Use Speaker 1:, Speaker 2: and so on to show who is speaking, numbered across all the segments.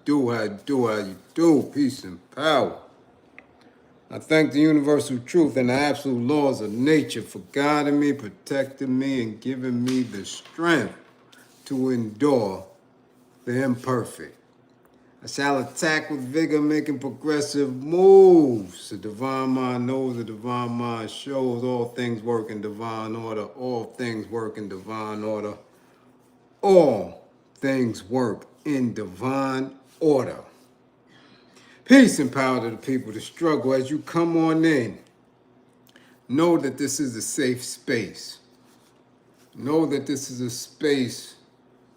Speaker 1: how you do? Peace and power. I thank the universal truth and the absolute laws of nature for guiding me, protecting me, and giving me the strength to endure the imperfect. I shall attack with vigor, making progressive moves. The divine mind knows, the divine mind shows. All things work in divine order. All things work in divine order. All things work in divine order. Peace and power to the people to struggle. As you come on in, know that this is a safe space. Know that this is a space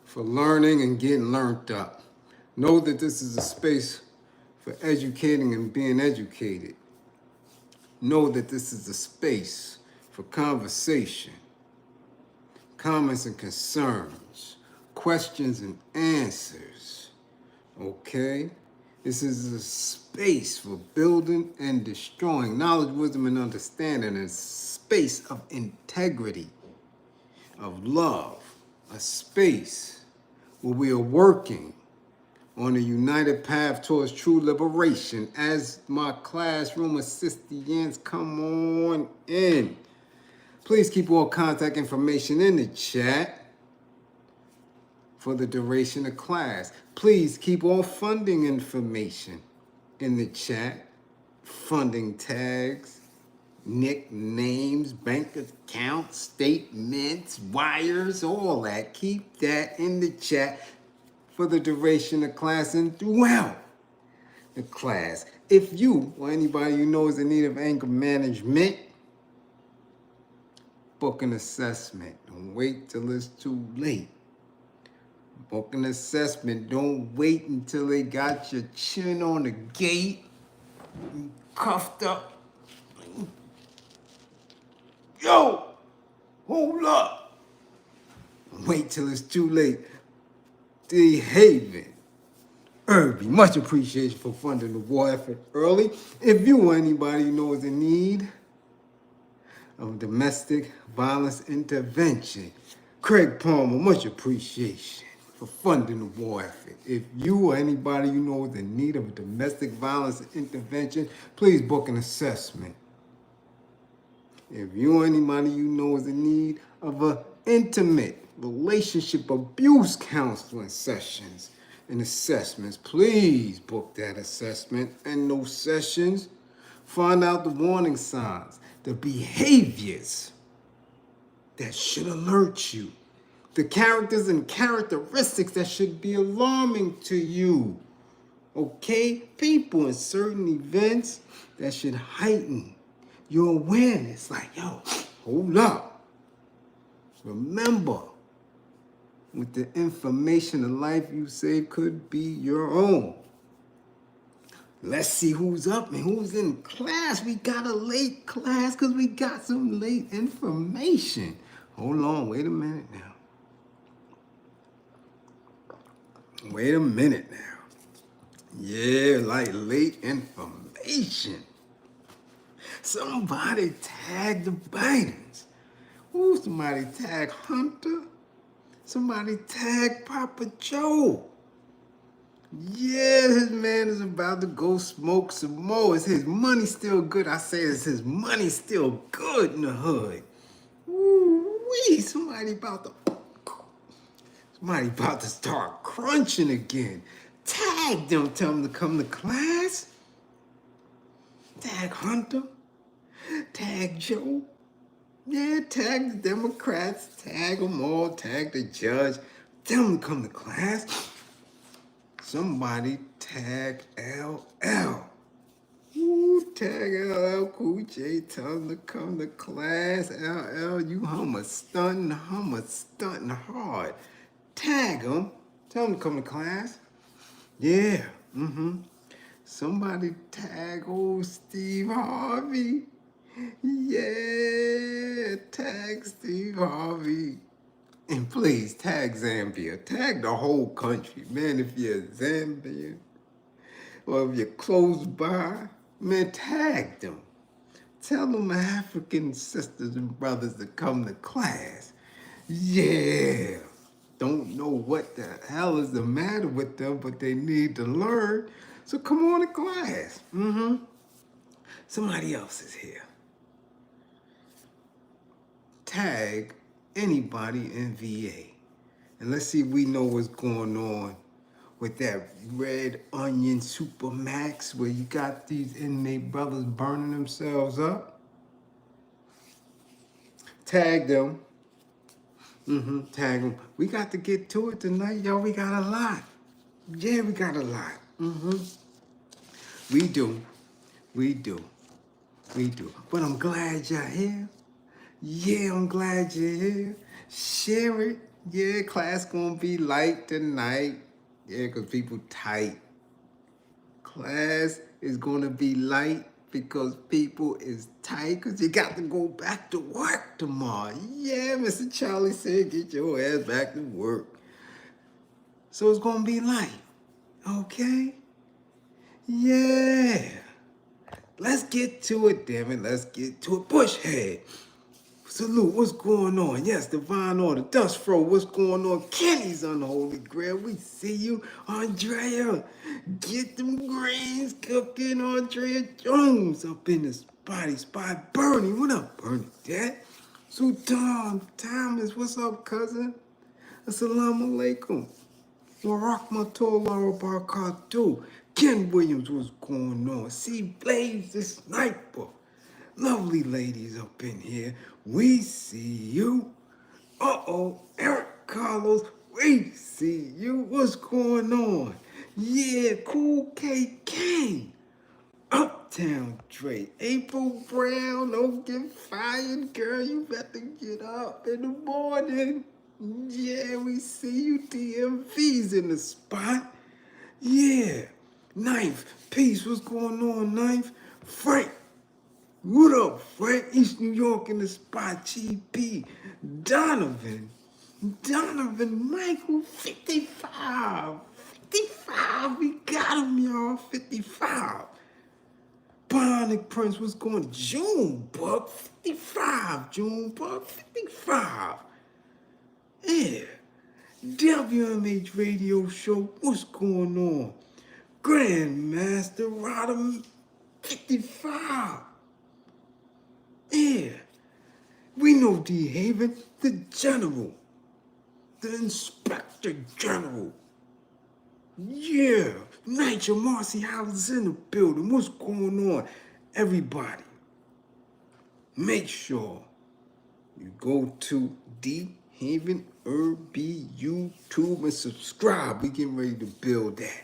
Speaker 1: for learning and getting learned up. Know that this is a space for educating and being educated. Know that this is a space for conversation, comments and concerns, questions and answers. Okay? This is a space for building and destroying knowledge, wisdom, and understanding. A space of integrity, of love. A space where we are working on a united path towards true liberation. As my classroom assistants come on in, please keep all contact information in the chat for the duration of class. Please keep all funding information in the chat. Funding tags, nicknames, bank accounts, statements, wires, all that. Keep that in the chat for the duration of class and throughout the class. If you or anybody you know is in need of anger management, book an assessment. Don't wait till it's too late. Book an assessment. Don't wait until they got your chin on the gate, cuffed up. Yo, hold up. Wait till it's too late. D. Haven, Irby, much appreciation for funding the war effort early. If you or anybody you know is in need of domestic violence intervention, Craig Palmer, much appreciation for funding the war effort. If you or anybody you know is in need of domestic violence intervention, please book an assessment. If you or anybody you know is in need of an intimate relationship abuse counseling sessions and assessments, please book that assessment and those sessions. Find out the warning signs, the behaviors that should alert you, the characters and characteristics that should be alarming to you. Okay? People and certain events that should heighten your awareness. Like, yo, hold up. Remember, with the information, the life you save could be your own. Let's see who's up and who's in class. We got a late class because we got some late information. Hold on, wait a minute now. Wait a minute now. Yeah, like late information. Somebody tagged the Bidens. Ooh, somebody tagged Hunter. Somebody tagged Papa Joe. Yeah, his man is about to go smoke some more. Is his money still good? I say, is his money still good in the hood? Ooh-wee, somebody about to start crunching again. Tag them, tell them to come to class. Tag Hunter. Tag Joe. Yeah, tag the Democrats. Tag them all. Tag the judge. Tell them to come to class. Somebody tag LL. Ooh, tag LL Cool J. Tell them to come to class. LL, you hummer stunting hard. Tag them. Tell them to come to class. Yeah, Somebody tag old Steve Harvey. Yeah, tag Steve Harvey. And please tag Zambia. Tag the whole country. Man, if you're Zambian or if you're close by, man, tag them. Tell them African sisters and brothers to come to class. Yeah. don't know what the hell is the matter with them, but they need to learn. So come on to class. Somebody else is here. Tag anybody in VA. And let's see if we know what's going on with that red onion supermax where you got these inmate brothers burning themselves up. Tag them. Tag them. We got to get to it tonight, y'all. We got a lot. Yeah, we got a lot. We do. We do. We do. But I'm glad you're here. Yeah, I'm glad you're here. Share it. Yeah, class gonna be light tonight. Yeah, because people tight. Class is gonna be light because people is tight because you got to go back to work tomorrow. Yeah, Mr. Charlie said get your ass back to work. So it's gonna be light. Okay? Yeah. Let's get to it, damn it. Let's get to it. Bushhead. Salute, what's going on? Yes, Divine Order. Dust Fro, what's going on? Kenny's Unholy Grail. We see you. Andrea, get them greens cooking. Andrea Jones up in the spot. Bernie, what up, Bernie? Dad? Sultan, Thomas, what's up, cousin? Assalamu alaikum. Warahmatullahi wabarakatuh. Ken Williams, what's going on? See Blaze the Sniper. Lovely ladies up in here. We see you. Eric Carlos, we see you. What's going on? Yeah, Cool KK. Uptown Dre. April Brown, don't get fired, girl. You better get up in the morning. Yeah, we see you. DMV's in the spot. Yeah. Knife. Peace. What's going on, Knife? Frank. What up, Frank? East New York in the spot. GP. Donovan. Michael, 55. 55. We got him, y'all. 55. Bionic Prince, what's going on? Junebug, 55. Junebug, 55. Yeah. WMH Radio Show, what's going on? Grandmaster Rodham, 55. Yeah. We know D. Haven, the General. The Inspector General. Yeah. Nigel Marcy Howard's in the building. What's going on? Everybody, make sure you go to D. Haven Irby YouTube and subscribe. We getting ready to build that.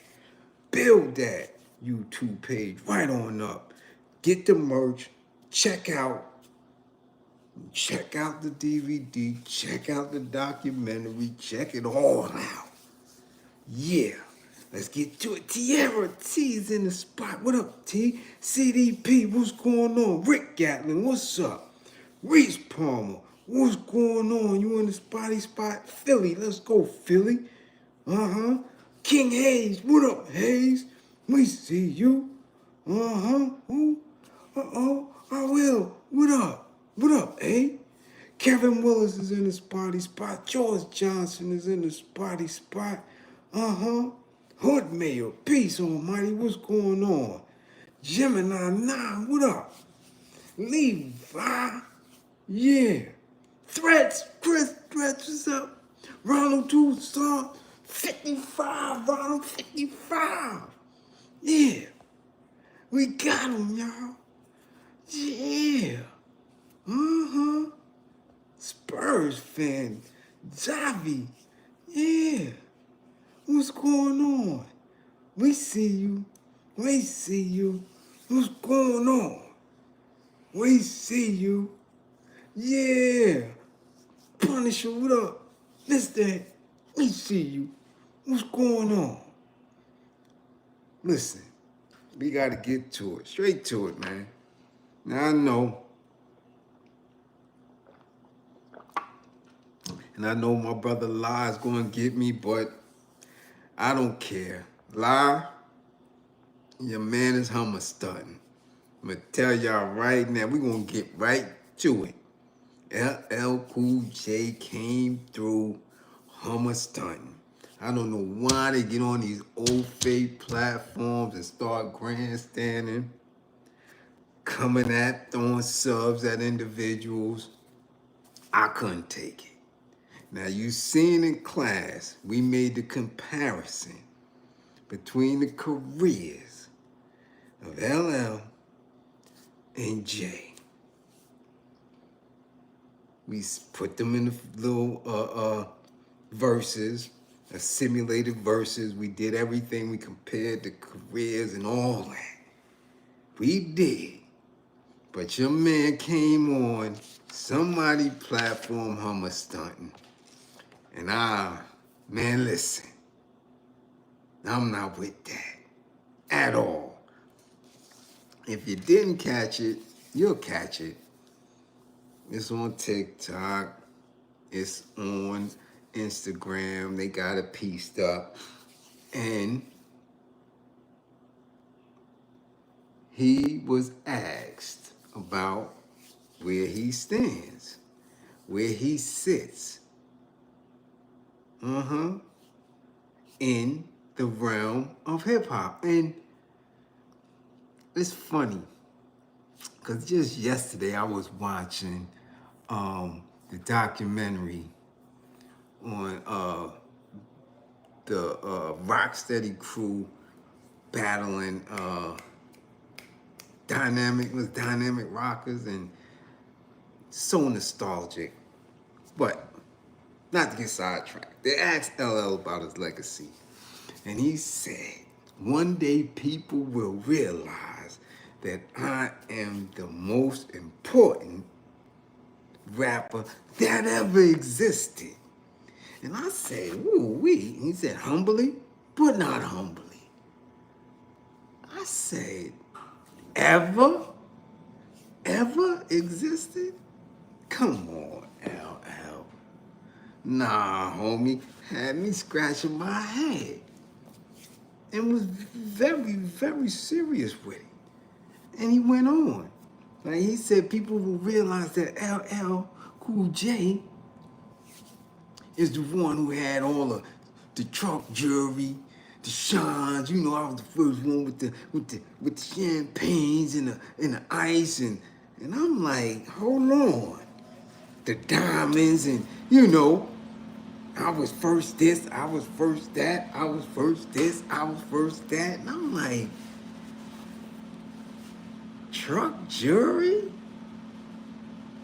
Speaker 1: Build that YouTube page right on up. Get the merch. Check out the DVD. Check out the documentary. Check it all out. Yeah. Let's get to it. Tierra T's in the spot. What up, T? CDP, what's going on? Rick Gatlin, what's up? Reese Palmer, what's going on? You in the spot? Philly, let's go, Philly. King Hayes, what up, Hayes? We see you. Who? I will. What up, eh? Kevin Willis is in the spot. George Johnson is in the spot. Hood Mayor, peace almighty, what's going on? Gemini 9, what up? Levi, yeah. Threats, Chris Threats, what's up? Ronald Tucson, 55, Ronald, 55. Yeah, we got him, y'all. Yeah. Spurs fan, Javi, yeah. What's going on? We see you. What's going on? We see you. Yeah. Punisher, what up? Listen, we see you. What's going on? Listen, we got to get to it. Straight to it, man. Now I know. And I know my brother Lai's going to get me, but I don't care. Lie, your man is hummer stunting. I'm going to tell y'all right now, we're going to get right to it. LL Cool J came through hummer stunting. I don't know why they get on these old fake platforms and start grandstanding, coming at throwing subs at individuals. I couldn't take it. Now you seen in class, we made the comparison between the careers of LL and J. We put them in the little verses, simulated verses. We did everything. We compared the careers and all that. We did. But your man came on somebody platform hummer stunting. And man, listen. I'm not with that at all. If you didn't catch it, you'll catch it. It's on TikTok. It's on Instagram. They got it pieced up. And he was asked about where he stands, where he sits. In the realm of hip hop. And it's funny, because just yesterday I was watching the documentary on the Rocksteady crew battling dynamic rockers, and so nostalgic. But not to get sidetracked, they asked LL about his legacy, and he said, one day people will realize that I am the most important rapper that ever existed. And I said, woo-wee. He said, humbly, but not humbly. I said, ever existed? Come on, LL. Nah, homie, had me scratching my head. And was very, very serious with it. And he went on. Like he said, people will realize that LL Cool J is the one who had all of the truck jewelry, the shines. You know, I was the first one with the champagnes and the ice, and I'm like, hold on, the diamonds, and you know, I was first this, I was first that, I was first this, I was first that, and I'm like, truck jewelry?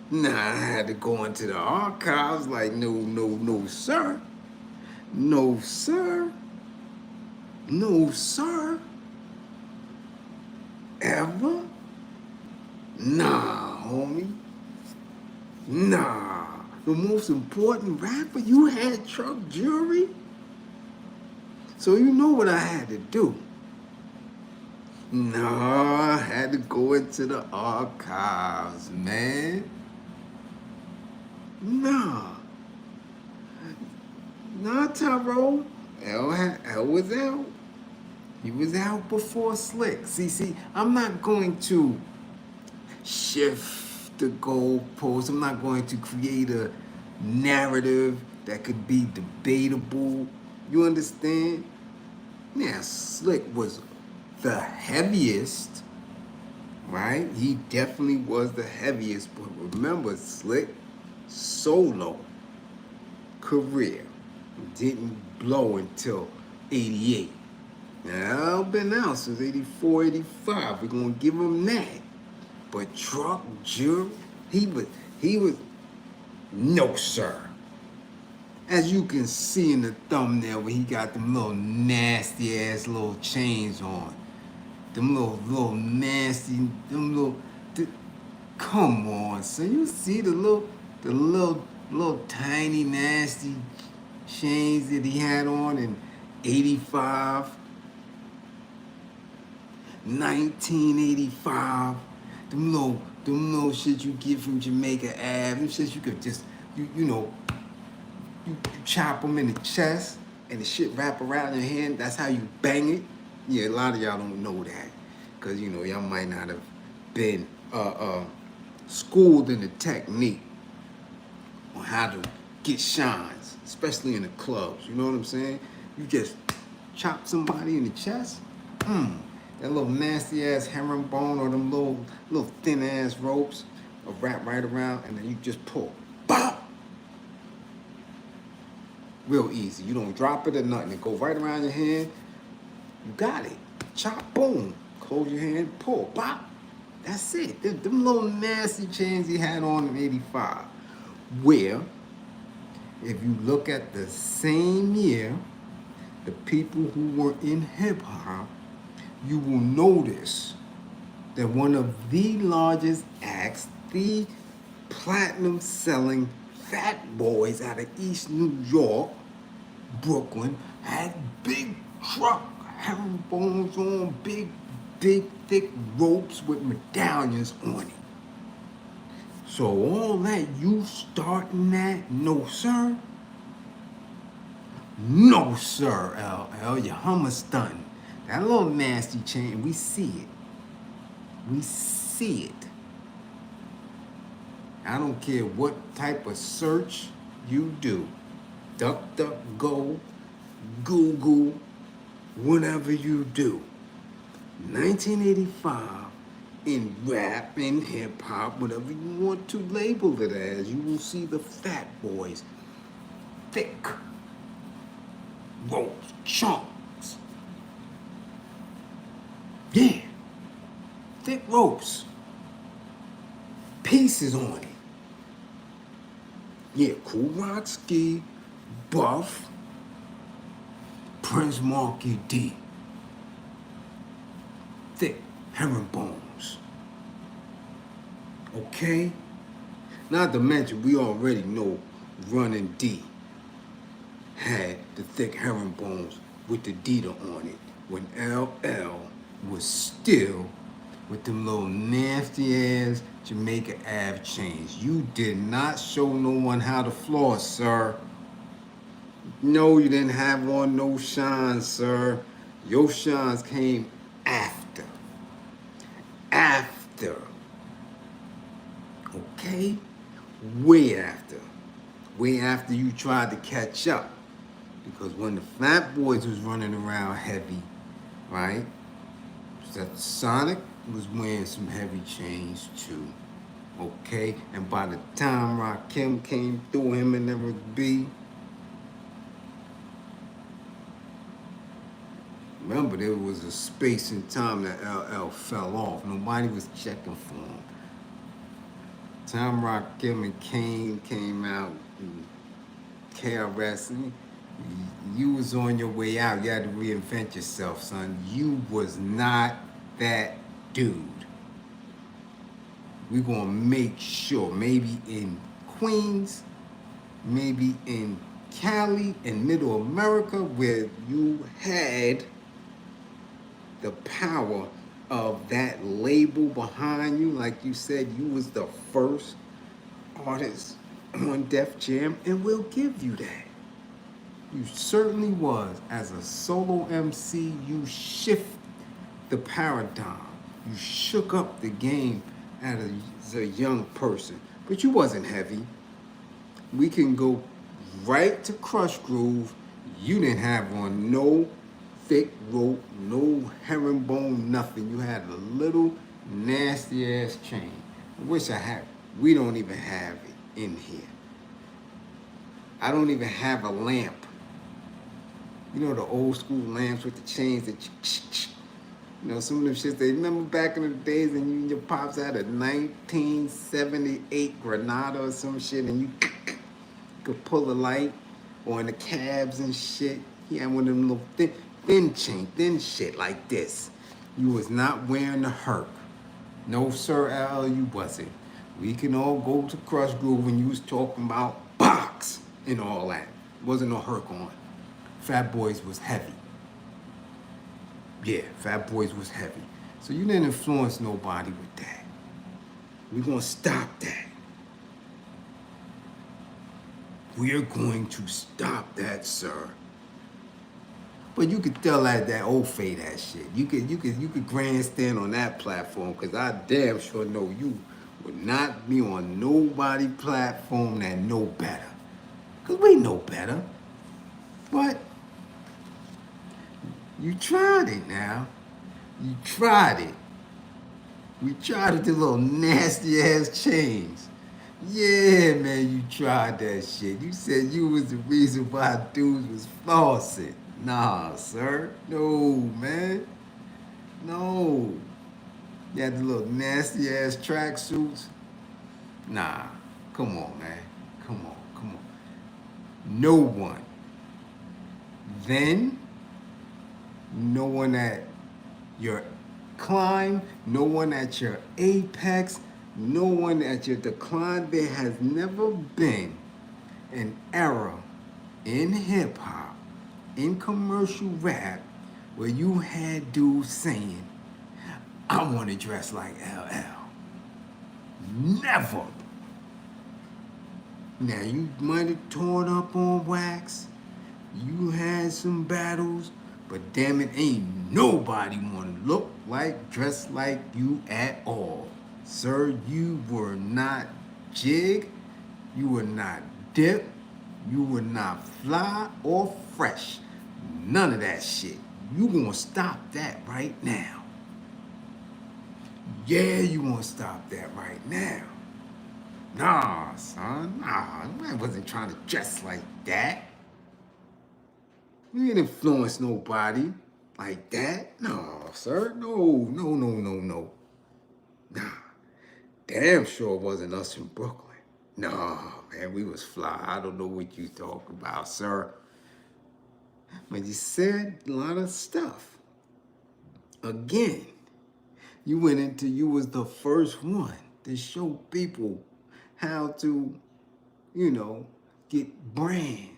Speaker 1: Nah, I had to go into the archives like, no, sir. No, sir. No, sir. Ever? Nah, homie. Nah. The most important rapper, you had truck jewelry? So you know what I had to do. Nah, I had to go into the archives, man. Nah, Tyrone. L was out. He was out before Slick. See, I'm not going to shift the goalposts. I'm not going to create a narrative that could be debatable. You understand? Yeah, Slick was the heaviest, right? He definitely was the heaviest. But remember, Slick solo career didn't blow until 88. Now, been out since 84, 85. We're gonna give him that. But truck jewelry, he was no sir. As you can see in the thumbnail where he got them little nasty ass little chains on. Them little nasty, come on, son. You see the little tiny nasty chains that he had on in 85, 1985. Them little shit you get from Jamaica Ave. Them shit you could just, you chop them in the chest and the shit wrap around your hand. That's how you bang it. Yeah, a lot of y'all don't know that. Because, y'all might not have been schooled in the technique on how to get shines. especially in the clubs. You know what I'm saying? You just chop somebody in the chest. That little nasty ass herringbone or them little thin ass ropes are wrapped right around, and then you just pull. Bop! Real easy. You don't drop it or nothing. It goes right around your hand. You got it. Chop, boom. Close your hand, pull, bop. That's it. Them little nasty chains he had on in 85. Where, if you look at the same year, the people who were in hip hop, you will notice that one of the largest acts, the platinum selling Fat Boys out of East New York, Brooklyn, had big truck, herringbones on, big, thick ropes with medallions on it. So all that, you starting that? No, sir. No, sir, LL. Your hummer stunting. That little nasty chain, we see it. We see it. I don't care what type of search you do. DuckDuckGo, Google, whatever you do. 1985, in rap, in hip hop, whatever you want to label it as, you will see the Fat Boys. Thick ropes, chunks. Yeah. Thick ropes. Pieces on it. Yeah, Kool Rock-Ski, Buff, Prince Marky D. Thick herringbones. Okay? Not to mention, we already know Running D had the thick herringbones with the Dita on it when LL was still with them little nasty ass Jamaica Ave chains. You did not show no one how to floss, sir. No, you didn't have on no shines, sir. Your shines came after. After. Okay? Way after. Way after you tried to catch up. Because when the Fat Boys was running around heavy, right? That Sonic was wearing some heavy chains too. Okay? And by the time Rakim came through, him and Eric B, remember, there was a space in time that LL fell off. Nobody was checking for him. Time Rakim and Kane came out, and KRS, and you was on your way out. You had to reinvent yourself, son. You was not that dude. We're gonna make sure, maybe in Queens, maybe in Cali, in Middle America, where you had the power of that label behind you. Like you said, you was the first artist on Def Jam, and we'll give you that. You certainly was. As a solo MC, you shift the paradigm. You shook up the game as a young person. But you wasn't heavy. We can go right to Crush Groove. You didn't have on no thick rope, no herringbone, nothing. You had a little nasty ass chain. I wish I had. We don't even have it in here. I don't even have a lamp. You know the old school lamps with the chains that you know, some of them shits, they remember back in the days and you and your pops had a 1978 Granada or some shit and you could pull a light, or in the cabs and shit. He had one of them little thin shit like this. You was not wearing the herc. No, sir, Al, you wasn't. We can all go to Crush Groove when you was talking about box and all that. Wasn't no herc on. Fat Boys was heavy. Yeah, Fat Boys was heavy. So you didn't influence nobody with that. We're gonna stop that. We're going to stop that, sir. But you could tell that old fade that shit. You could grandstand on that platform, because I damn sure know you would not be on nobody platform that know better. Because we know better. But you tried it now. You tried it. We tried it, the little nasty ass chains. Yeah, man, you tried that shit. You said you was the reason why dudes was flossing. Nah, sir. No, man. No. You had the little nasty ass tracksuits. Nah. Come on, man. Come on, come on. No one. Then, no one at your climb, no one at your apex, no one at your decline. There has never been an era in hip hop, in commercial rap, where you had dudes saying, I want to dress like LL. Never. Now, you might have torn up on wax. You had some battles, but damn it, ain't nobody want to look like, dress like you at all. Sir, you were not jig, you were not dip, you were not fly or fresh. None of that shit. You gonna stop that right now. Yeah, you gonna stop that right now. Nah, son, nah, I wasn't trying to dress like that. You ain't influence nobody like that. No, sir. No, no, no, no, no. Nah. Damn sure it wasn't us in Brooklyn. Nah, man, we was fly. I don't know what you talk about, sir. But you said a lot of stuff. Again, you was the first one to show people how to, get brand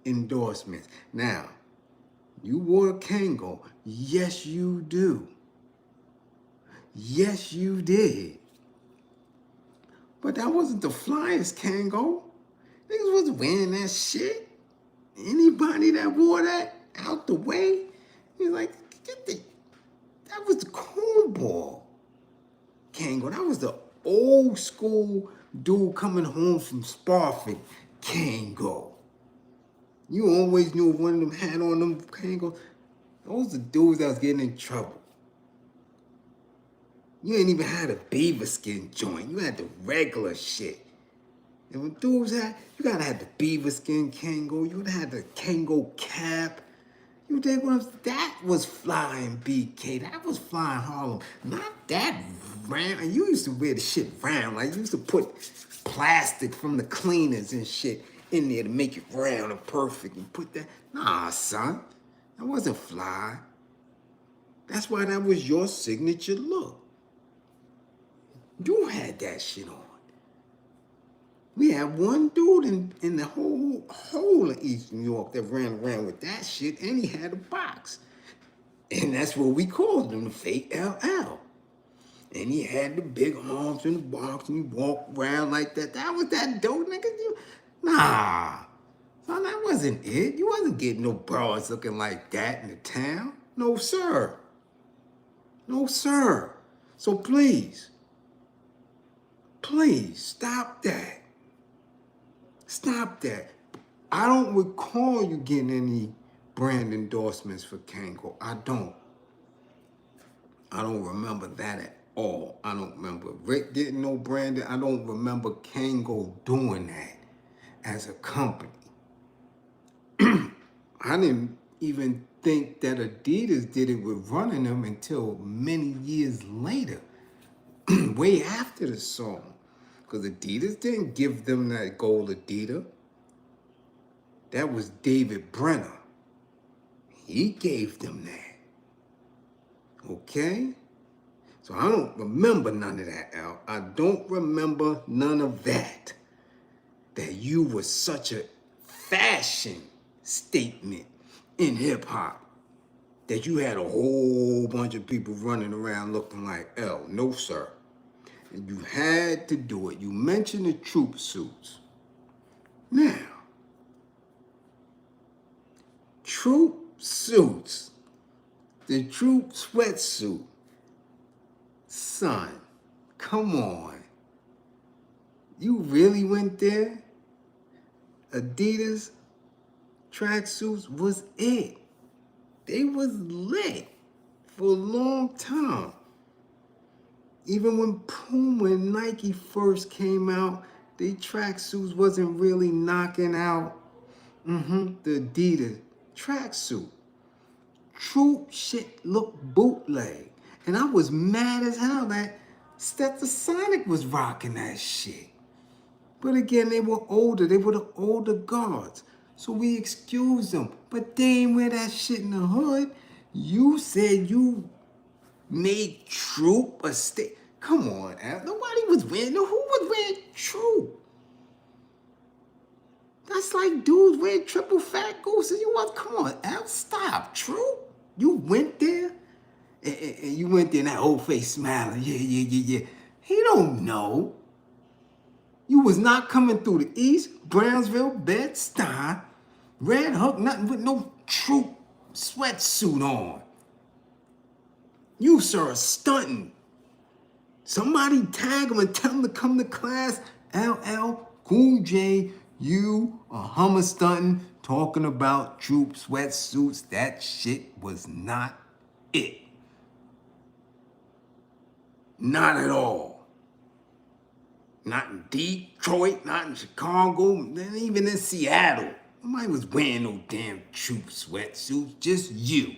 Speaker 1: endorsements. Now, you wore Kangol. Yes, you do. Yes, you did. But that wasn't the flyest Kangol. Niggas wasn't wearing that shit. Anybody that wore that out the way, he's like, that was the cornball Kangol. That was the old school dude coming home from Sparford Kangol. You always knew if one of them had on them Kangol. Those are dudes that was getting in trouble. You ain't even had a beaver skin joint. You had the regular shit. And when dudes had, you gotta have the beaver skin Kangol. You gotta have the Kangol cap. You dig what I'm saying? That was flying BK. That was flying Harlem. Not that round. You used to wear the shit round. Like you used to put plastic from the cleaners and shit in there to make it round and perfect and put that. Nah, son. That wasn't fly. That's why that was your signature look. You had that shit on. We had one dude in the whole of East New York that ran around with that shit, and he had a box. And that's what we called him, the fake LL. And he had the big arms in the box, and he walked around like that. That was that dope, nigga. Nah. Son, that wasn't it. You wasn't getting no broads looking like that in the town. No, sir. No, sir. So please, stop that. Stop that. I don't recall you getting any brand endorsements for Kangol. I don't remember that at all. I don't remember Rick getting no branding. I don't remember Kangol doing that as a company. I didn't even think that Adidas did it with running them until many years later, way after the song. Because Adidas didn't give them that gold Adidas. That was David Brenner. He gave them that. Okay? So I don't remember none of that, Al. I don't remember none of that. That you were such a fashion statement in hip-hop that you had a whole bunch of people running around looking like L. No, sir. And you had to do it. You mentioned the troop suits. Now, troop suits, the troop sweatsuit, son, come on. You really went there? Adidas tracksuits was it. They was lit for a long time. Even when Puma and Nike first came out, they tracksuits wasn't really knocking out the Adidas tracksuit. True shit looked bootleg. And I was mad as hell that Stetsasonic was rocking that shit. But again, they were older. They were the older guards. So we excused them. But they ain't wear that shit in the hood. You said you made Troop a state. Come on, Al. Nobody was wearing. Who was wearing Troop? That's like dudes wearing triple fat gooses. You was, come on, Al. Stop, Troop. You went there, and you went there and that old face smiling. Yeah. He don't know. You was not coming through the East, Brownsville, Bed-Stuy, Red Hook, nothing with no Troop sweatsuit on. You, sir, are stunting. Somebody tag him and tell him to come to class. LL Cool J, you are hummer stunting, talking about Troop sweatsuits. That shit was not it. Not at all. Not in Detroit, not in Chicago, not even in Seattle. Nobody was wearing no damn Troop sweatsuits, just you.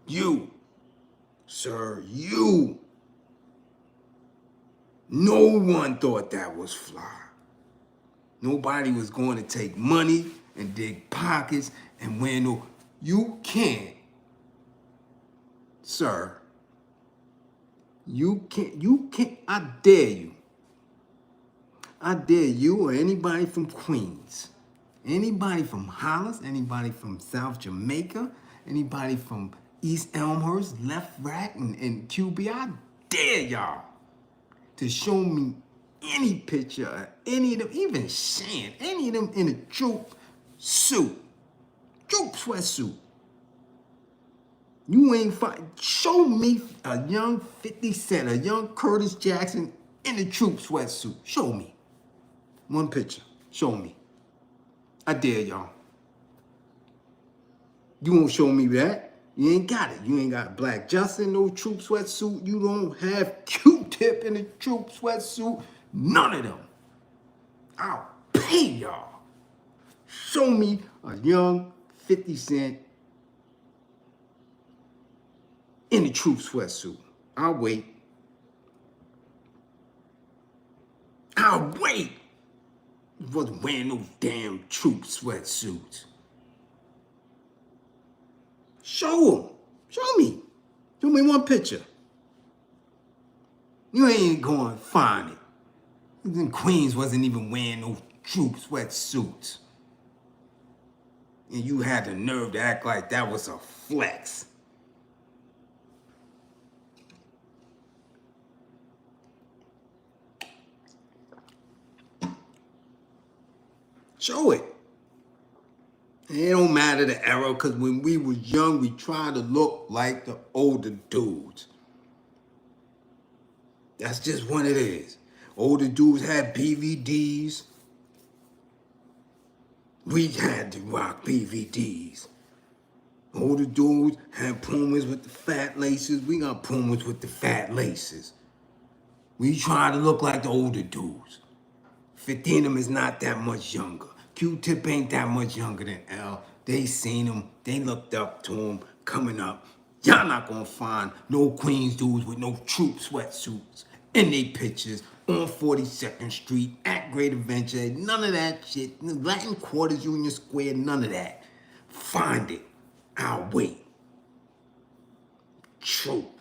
Speaker 1: You, sir, you. No one thought that was fly. Nobody was going to take money and dig pockets and wear no, you can't, sir. You can't, I dare you. I dare you or anybody from Queens, anybody from Hollis, anybody from South Jamaica, anybody from East Elmhurst, Left Rack, and QB, I dare y'all to show me any picture of any of them, even Shan, any of them in a Troop suit, Troop sweatsuit. You ain't show me a young 50 Cent, a young Curtis Jackson in a Troop sweatsuit. Show me. One picture. Show me. I dare y'all. You won't show me that. You ain't got it. You ain't got Black Justice in no Troop sweatsuit. You don't have Q-Tip in a Troop sweatsuit. None of them. I'll pay y'all. Show me a young 50 Cent in a Troop sweatsuit. I'll wait. I'll wait. You wasn't wearing no damn Troop sweatsuits. Show them. Show me. Show me one picture. You ain't going to find it. In Queens wasn't even wearing no Troop sweatsuits. And you had the nerve to act like that was a flex. Show it. It don't matter the era, because when we was young, we tried to look like the older dudes. That's just what it is. Older dudes had BVDs. We had to rock BVDs. Older dudes had Pumas with the fat laces. We got Pumas with the fat laces. We try to look like the older dudes. 50 of them is not that much younger. Q-Tip ain't that much younger than L. They seen him. They looked up to him coming up. Y'all not gonna find no Queens dudes with no Troop sweatsuits in they pictures on 42nd Street at Great Adventure. None of that shit. Latin Quarters, Union Square, none of that. Find it. I'll wait. Troop.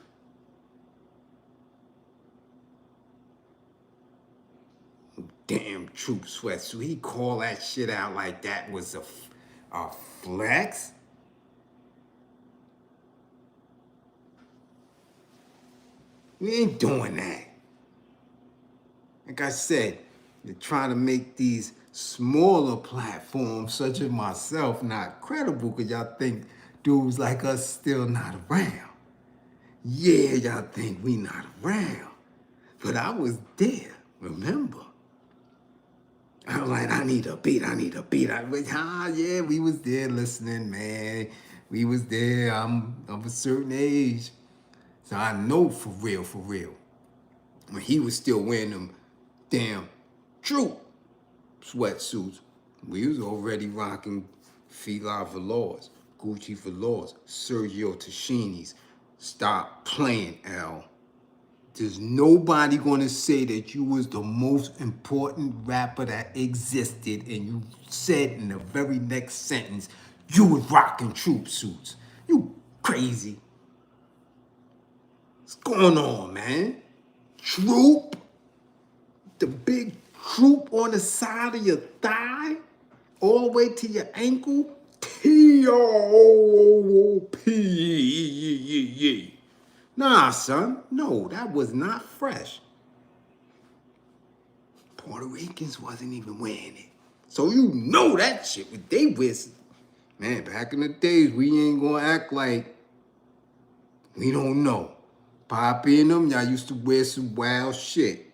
Speaker 1: Damn Troop sweatsuit. He called that shit out like that was a flex. We ain't doing that. Like I said, they're trying to make these smaller platforms, such as myself, not credible because y'all think dudes like us still not around. Yeah, y'all think we not around. But I was there, remember? I was like, I need a beat. I went, yeah, we was there listening, man. We was there. I'm of a certain age. So I know for real, when he was still wearing them damn troop sweatsuits, we was already rocking Fila Velours, Gucci Velours, Sergio Tacchini's. Stop playing, Al. There's nobody gonna say that you was the most important rapper that existed, and you said in the very next sentence, you was rocking troop suits. You crazy. What's going on, man? Troop? The big troop on the side of your thigh? All the way to your ankle? T-O-O-P. Nah, son. No, that was not fresh. Puerto Ricans wasn't even wearing it. So you know that shit. What they was, man, back in the days, we ain't gonna act like we don't know. Poppy and them, y'all used to wear some wild shit.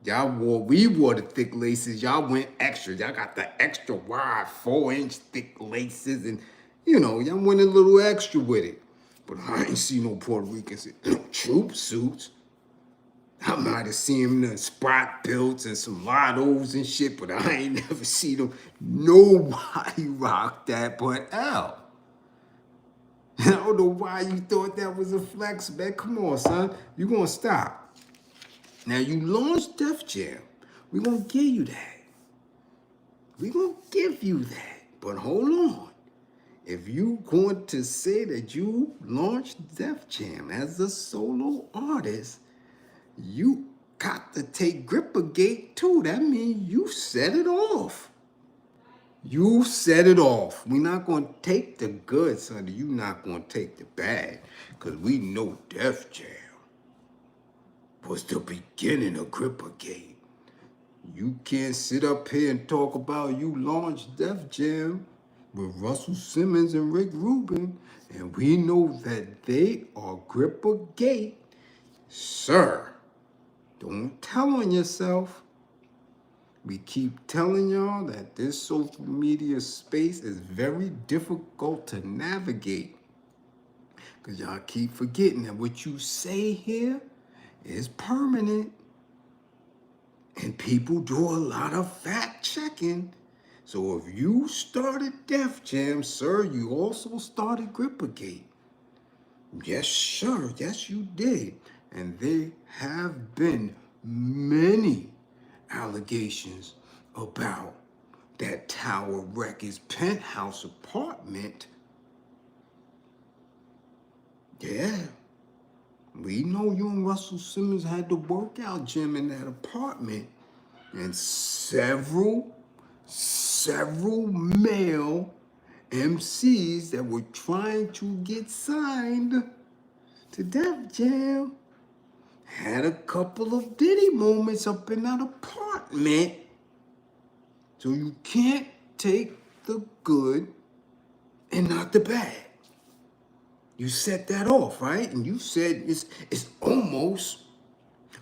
Speaker 1: We wore the thick laces. Y'all went extra. Y'all got the extra wide 4-inch thick laces, and y'all went a little extra with it. But I ain't see no Puerto Ricans in no troop suits. I might have seen them in the spot belts and some lottos and shit, but I ain't never seen them. Nobody rocked that but Al. I don't know why you thought that was a flex, man. Come on, son. You gonna stop. Now, you launched Def Jam. We're going to give you that. We're going to give you that. But hold on. If you going to say that you launched Def Jam as a solo artist, you got to take Grippergate too. That means you set it off. You set it off. We're not going to take the good, son. You're not going to take the bad. Because we know Def Jam was the beginning of Grippergate. You can't sit up here and talk about you launched Def Jam with Russell Simmons and Rick Rubin, and we know that they are Grippergate. Sir, don't tell on yourself. We keep telling y'all that this social media space is very difficult to navigate. Because y'all keep forgetting that what you say here is permanent. And people do a lot of fact checking. So if you started Def Jam, sir, you also started Grippergate. Yes, sir. Yes, you did. And there have been many allegations about that Tower Records penthouse apartment. Yeah. We know you and Russell Simmons had the workout gym in that apartment. And several male MCs that were trying to get signed to Def Jam had a couple of Diddy moments up in that apartment. So you can't take the good and not the bad. You set that off, right? And you said it's almost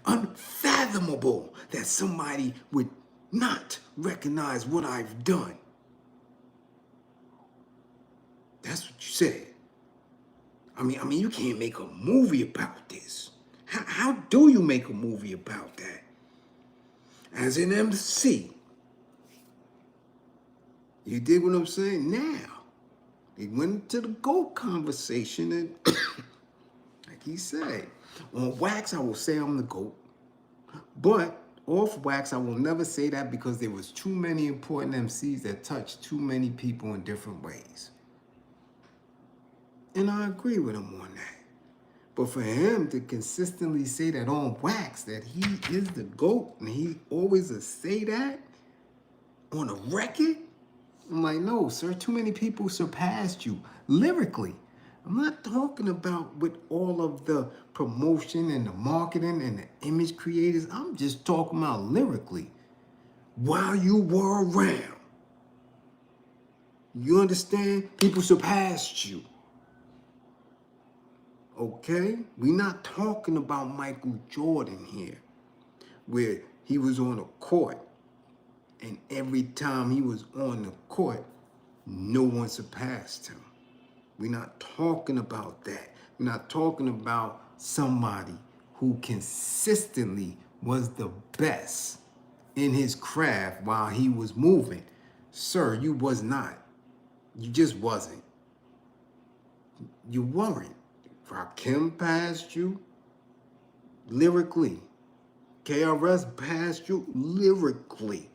Speaker 1: unfathomable that somebody would not recognize what I've done. That's what you said. I mean, you can't make a movie about this. How do you make a movie about that? As an MC, you dig what I'm saying? Now, they went into the GOAT conversation, and like he said, on wax, I will say I'm the GOAT. But off wax, I will never say that because there was too many important MCs that touched too many people in different ways. And I agree with him on that. But for him to consistently say that on wax, that he is the GOAT, and he always say that on a record, I'm like, no, sir, too many people surpassed you lyrically. I'm not talking about with all of the promotion and the marketing and the image creators. I'm just talking about lyrically. While you were around, you understand? People surpassed you. Okay? We're not talking about Michael Jordan here, where he was on a court And every time he was on the court, no one surpassed him. We're not talking about that. We're not talking about somebody who consistently was the best in his craft while he was moving. Sir, you was not. You just wasn't. You weren't. Rakim passed you lyrically. KRS passed you lyrically.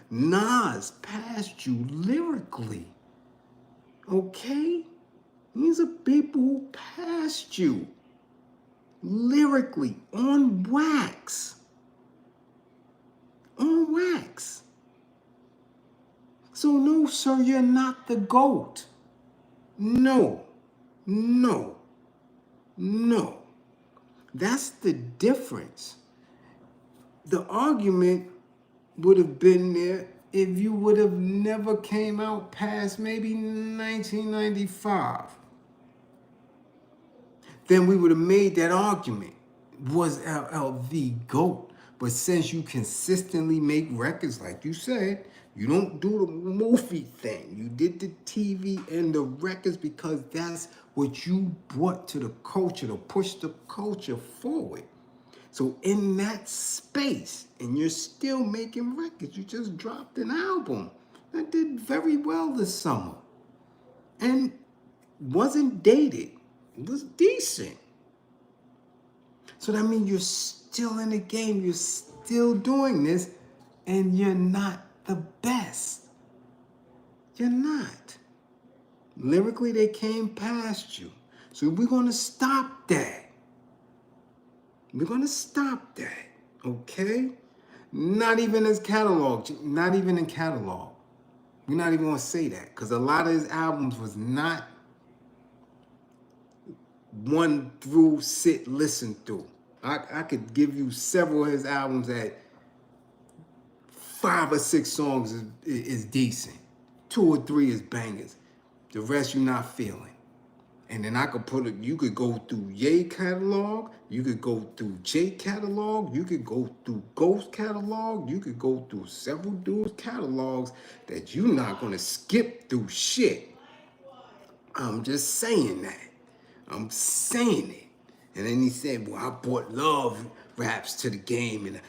Speaker 1: Nas passed you lyrically. Okay? These are people who passed you lyrically on wax. On wax. So no, sir, you're not the GOAT. No. No. No. That's the difference. The argument would have been there if you would have never came out past maybe 1995. Then we would have made that argument. Was LL the GOAT? But since you consistently make records, like you said, you don't do the movie thing. You did the TV and the records because that's what you brought to the culture, to push the culture forward. So in that space, and you're still making records, you just dropped an album that did very well this summer and wasn't dated. It was decent. So that means you're still in the game, you're still doing this, and you're not the best. You're not. Lyrically, they came past you. So we're going to stop that. We're going to stop that, okay? Not even as catalog, not even in catalog. We're not even going to say that because a lot of his albums was not one through, sit, listen through. I could give you several of his albums that 5 or 6 songs is decent. 2 or 3 is bangers. The rest you're not feeling. And then I could put it, you could go through Ye catalog, you could go through J catalog, you could go through Ghost catalog, you could go through several dudes' catalogs that you're not gonna skip through shit. I'm just saying that. I'm saying it. And then he said, well, I brought love raps to the game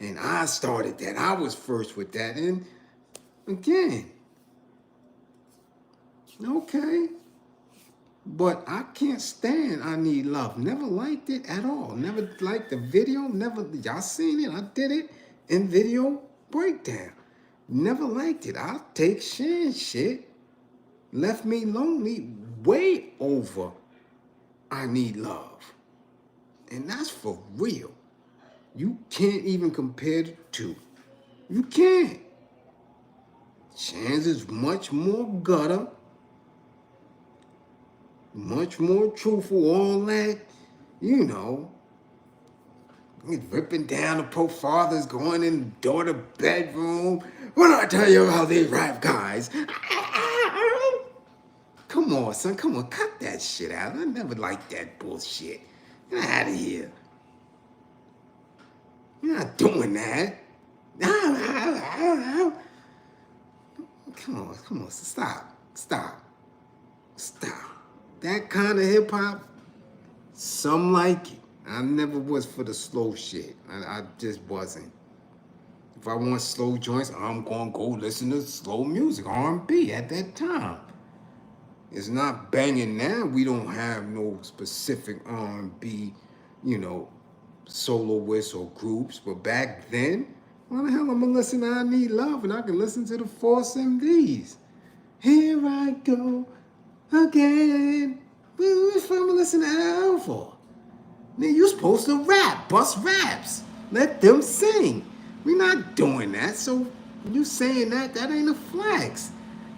Speaker 1: and I started that. I was first with that. And again, okay. But I can't stand I Need Love. Never liked it at all. Never liked the video. Never, y'all seen it. I did it in video breakdown. Never liked it. I'll take Shan's shit. Left Me Lonely way over I Need Love. And that's for real. You can't even compare the two. You can't. Shan's is much more gutter. Much more truthful, all that, you know. He's ripping down the poor fathers, going in the daughter bedroom. What do I tell you about these rap guys? Come on, son, come on, cut that shit out. I never liked that bullshit. Get out of here. You're not doing that. Come on, stop. That kind of hip hop, some like it. I never was for the slow shit. I just wasn't. If I want slow joints, I'm gonna go listen to slow music, R&B at that time. It's not banging now. We don't have no specific R&B, soloists or groups. But back then, why the hell am I gonna listen to I Need Love and I can listen to the Force MDs? Here I go again. What am I listening to that for? Man, you're supposed to rap, bust raps. Let them sing. We're not doing that. So you saying that ain't a flex.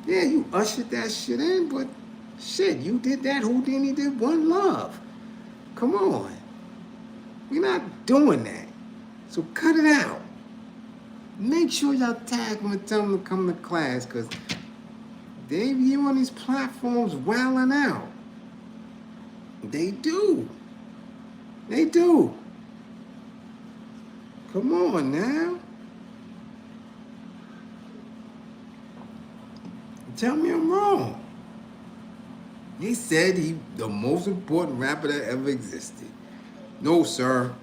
Speaker 1: Yeah, you ushered that shit in, but shit, you did that. Houdini did One Love. Come on. We're not doing that. So cut it out. Make sure y'all tag them and tell them to come to class, because they be on these platforms wilding out. They do. Come on now. Tell me I'm wrong. He said he the most important rapper that ever existed. No, sir.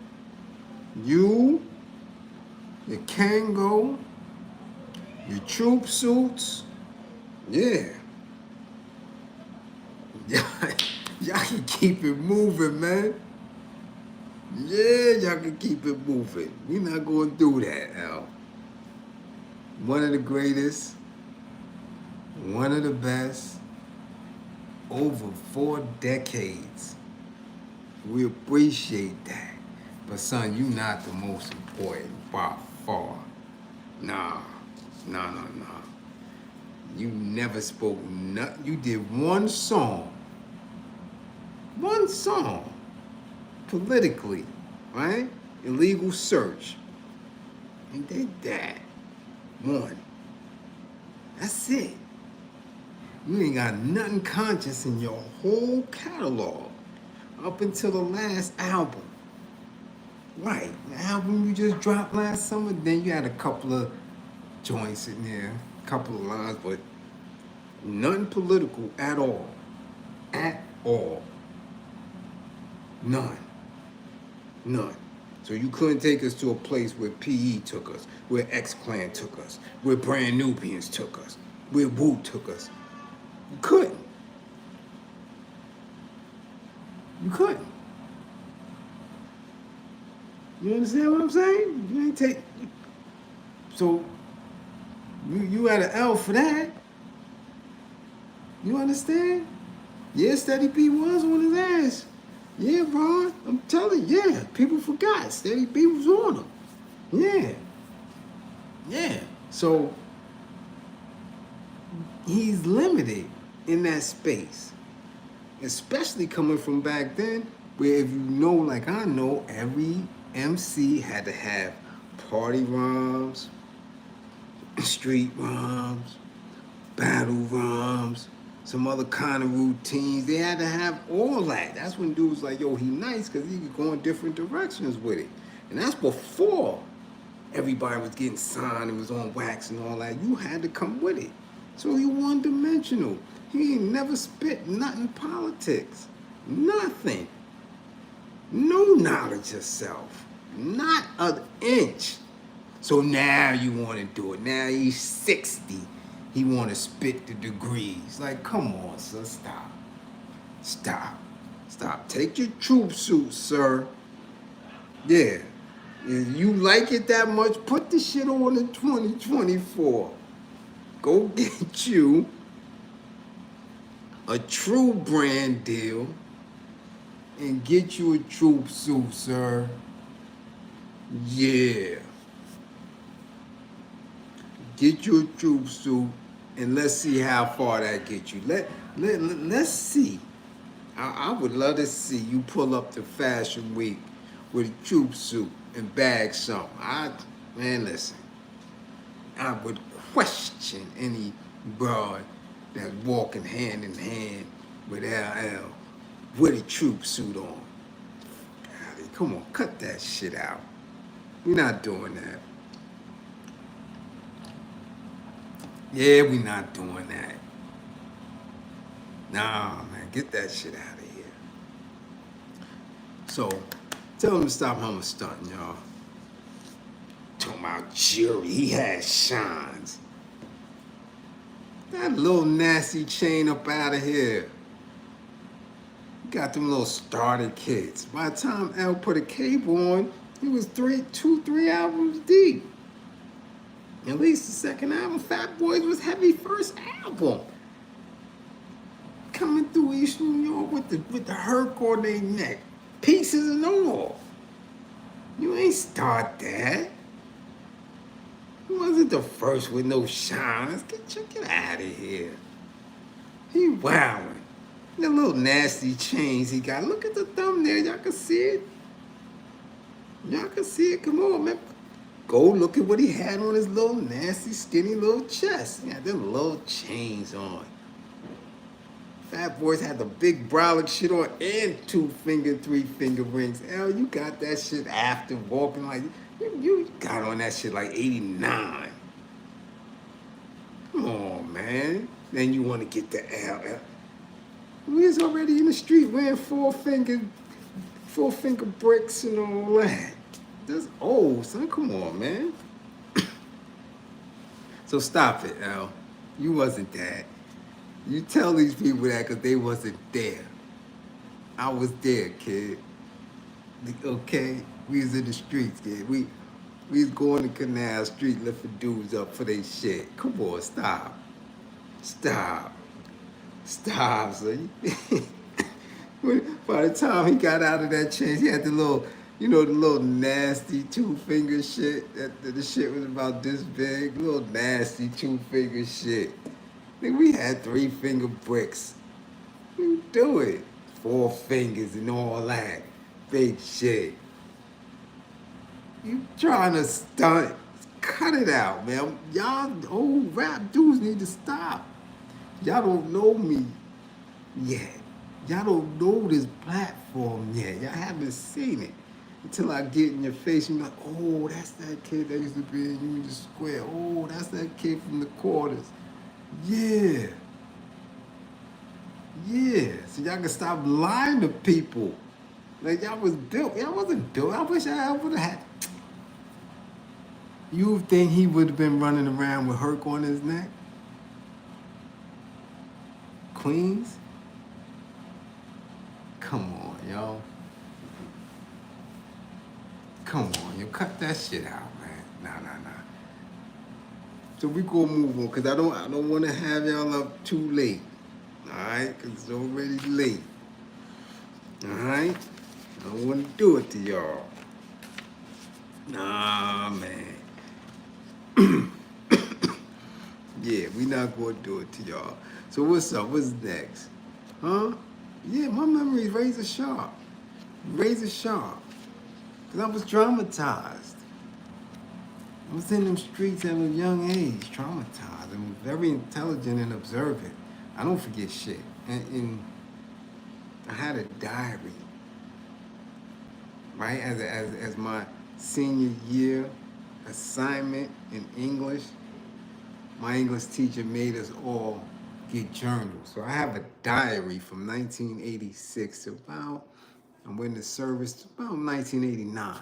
Speaker 1: You, your Kangol, your troop suits, yeah. Y'all can keep it moving, man. Yeah, y'all can keep it moving. We're not gonna do that, Al. One of the greatest, one of the best, over 4 decades. We appreciate that. But son, you not the most important by far. Nah. You never spoke nothing. You did one song, politically, right? Illegal search. You did that. One. That's it. You ain't got nothing conscious in your whole catalog up until the last album. Right, the album you just dropped last summer, then you had a couple of joints in there, a couple of lines, but nothing political at all. At all. None. So you couldn't take us to a place where PE took us, where X-Clan took us, where Brand Nubians took us, where Wu took us. You couldn't. You understand what I'm saying? You ain't take. So you had an L for that. You understand? Yeah, Steady B was on his ass. Yeah, bro. I'm telling you, yeah. People forgot. Steady B was on him. Yeah. So he's limited in that space. Especially coming from back then, where if you know, like I know, every MC had to have party rhymes, street rhymes, battle rhymes, some other kind of routines. They had to have all that. That's when dudes like, yo, he nice because he could go in different directions with it. And that's before everybody was getting signed and was on wax and all that. You had to come with it. So he one-dimensional. He ain't never spit nothing politics. Nothing. No knowledge of self. Not an inch. So now you want to do it. Now he's 60. He want to spit the degrees. Like, come on, sir. Stop. Take your troop suit, sir. Yeah. If you like it that much, put the shit on in 2024. Go get you a true brand deal and get you a troop suit, sir. Yeah. Get you a troop suit and let's see how far that gets you. Let's see. I would love to see you pull up to Fashion Week with a troop suit and bag something. Man, listen. I would question any broad that's walking hand in hand with LL with a troop suit on. Come on, cut that shit out. We're not doing that. Yeah, we're not doing that. Nah, man, get that shit out of here. So, tell him to stop humming stunting, y'all. Talking about jury, he has shines. That little nasty chain up out of here. You got them little starter kits. By the time L put a cable on, he was 3 albums deep. At least the second album, Fat Boys was heavy first album. Coming through East New York with the Herc on their neck. Pieces and all. You ain't start that. He wasn't the first with no shines. Get out of here. He wildin'. The little nasty chains he got. Look at the thumbnail. Y'all can see it. Come on, man. Go look at what he had on his little nasty, skinny little chest. He had them little chains on. Fat Boys had the big brolic shit on and 2-finger, 3-finger rings. Hell, you got that shit after walking like... You got on that shit like 89. Come on, man. Then you want to get the L. We was already in the street wearing four-finger bricks and all that. That's old, son. Come on, man. So stop it, Al. You wasn't that. You tell these people that because they wasn't there. I was there, kid. Okay? We was in the streets, kid. We was going to Canal Street lifting dudes up for their shit. Come on, stop. Stop. Stop, son. By the time he got out of that chain, he had the little, the little nasty two-finger shit. The shit was about this big. Little nasty two-finger shit. Nigga, we had 3-finger bricks. You do it. 4 fingers and all that. Big shit. You trying to stunt. Cut it out, man. Y'all old rap dudes need to stop. Y'all don't know me yet. Y'all don't know this platform yet. Y'all haven't seen it. Until I get in your face, you're like, oh, that's that kid that used to be in Union Square. Oh, that's that kid from the quarters. Yeah. Yeah. So y'all can stop lying to people. Like y'all was built. Y'all wasn't built. I wish I would have had. You think he would have been running around with Herc on his neck? Queens? Come on, y'all. Come on, you cut that shit out, man. Nah. So we gonna move on, cause I don't want to have y'all up too late. All right, cause it's already late. All right, I don't want to do it to y'all. Nah, man. Yeah, we not gonna do it to y'all. So what's up? What's next? Huh? Yeah, my memory is razor sharp. Razor sharp. Because I was traumatized. I was in them streets at a young age, traumatized. I was very intelligent and observant. I don't forget shit. And I had a diary, right? As my senior year assignment in English, my English teacher made us all get journals. So I have a diary from 1986 to about, I went to service to about 1989.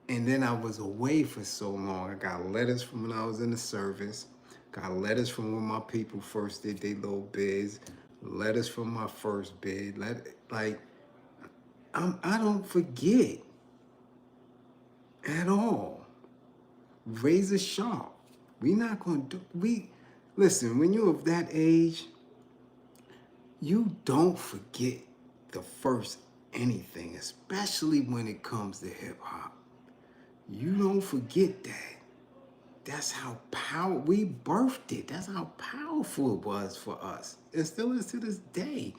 Speaker 1: And then I was away for so long. I got letters from when I was in the service, got letters from when my people first did their little bids, letters from my first bid. I don't forget at all. Razor sharp. Listen, when you're of that age, you don't forget the first anything, especially when it comes to hip hop. You don't forget that. That's how we birthed it. That's how powerful it was for us. It still is to this day.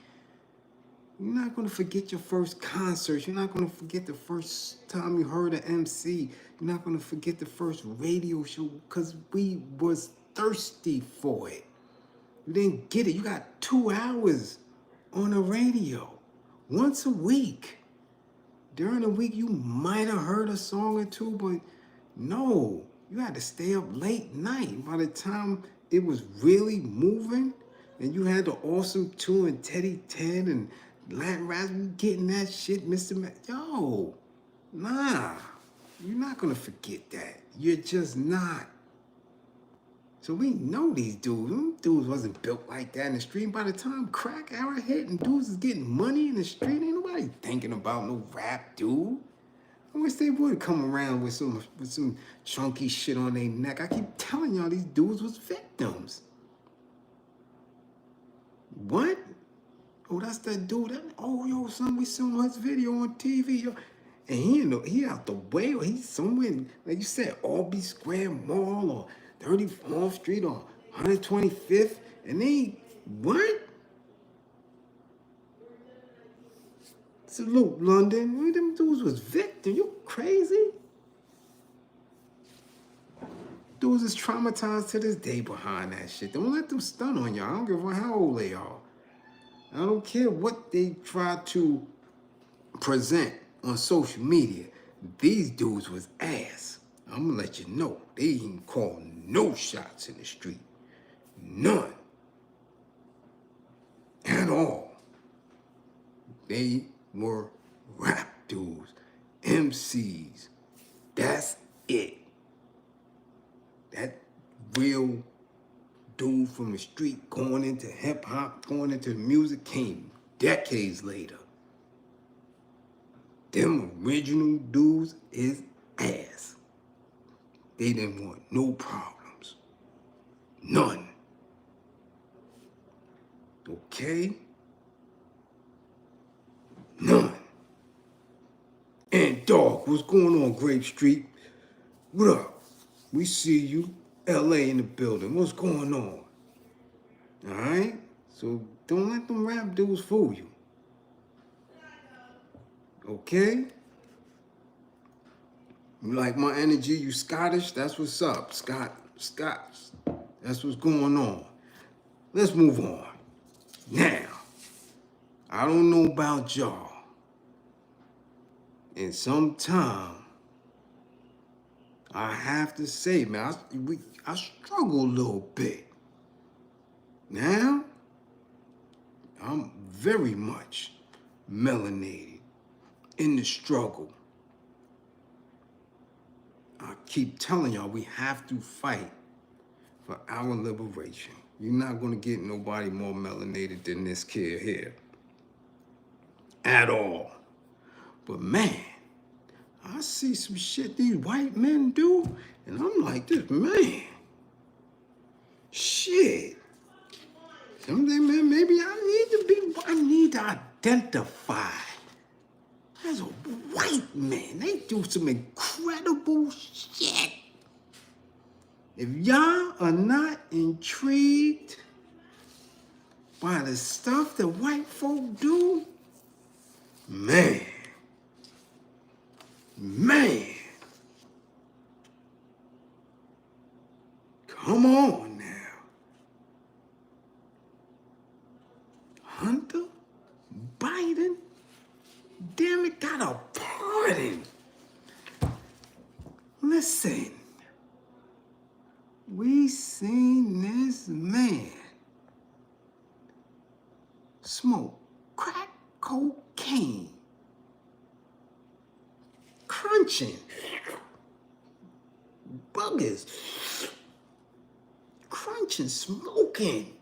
Speaker 1: You're not going to forget your first concert. You're not going to forget the first time you heard an MC. You're not going to forget the first radio show because we was thirsty for it. You didn't get it. You got 2 hours on the radio once a week. During the week, you might have heard a song or two, but no, you had to stay up late night. By the time it was really moving, and you had the Awesome 2 and Teddy Ted and Latin Rap, you getting that shit, Mr. Yo, nah, you're not gonna forget that. You're just not. So we know these dudes. Them dudes wasn't built like that in the street. By the time crack era hit and dudes is getting money in the street, ain't nobody thinking about no rap dude. I wish they would come around with some chunky shit on their neck. I keep telling y'all these dudes was victims. What? Oh, that's that dude. Yo, son, we saw his video on TV. Yo. And he out the way, or he's somewhere, like you said, Albee Square Mall or 34th Street or 125th. And what? Salute, London. Them dudes was victims. You crazy? Dudes is traumatized to this day behind that shit. Don't let them stun on y'all. I don't give a how old they are. I don't care what they try to present on social media. These dudes was ass. I'm gonna let you know. They ain't call no shots in the street. None. At all. They were rap dudes, MCs. That's it. That real dude from the street going into hip hop, going into music came decades later. Them original dudes is ass. They didn't want no problems. None. Okay? None. And dog, what's going on, Grape Street? What up? We see you. LA in the building. What's going on? Alright? So don't let them rap dudes fool you. Okay? You like my energy? You Scottish? That's what's up. Scotch. That's what's going on. Let's move on. Now, I don't know about y'all. And sometime, I have to say, man, I struggle a little bit. Now, I'm very much melanated in the struggle. I keep telling y'all, we have to fight for our liberation. You're not gonna get nobody more melanated than this kid here. At all. But man, I see some shit these white men do, and I'm like, this man, shit. Someday, man, maybe I need to identify as a white man. They do some incredible shit. If y'all are not intrigued by the stuff that white folk do, man, come on now. Hunter Biden, damn it, got a pardon. Listen, we seen this man smoke crack cocaine, crunching buggers, crunching, smoking,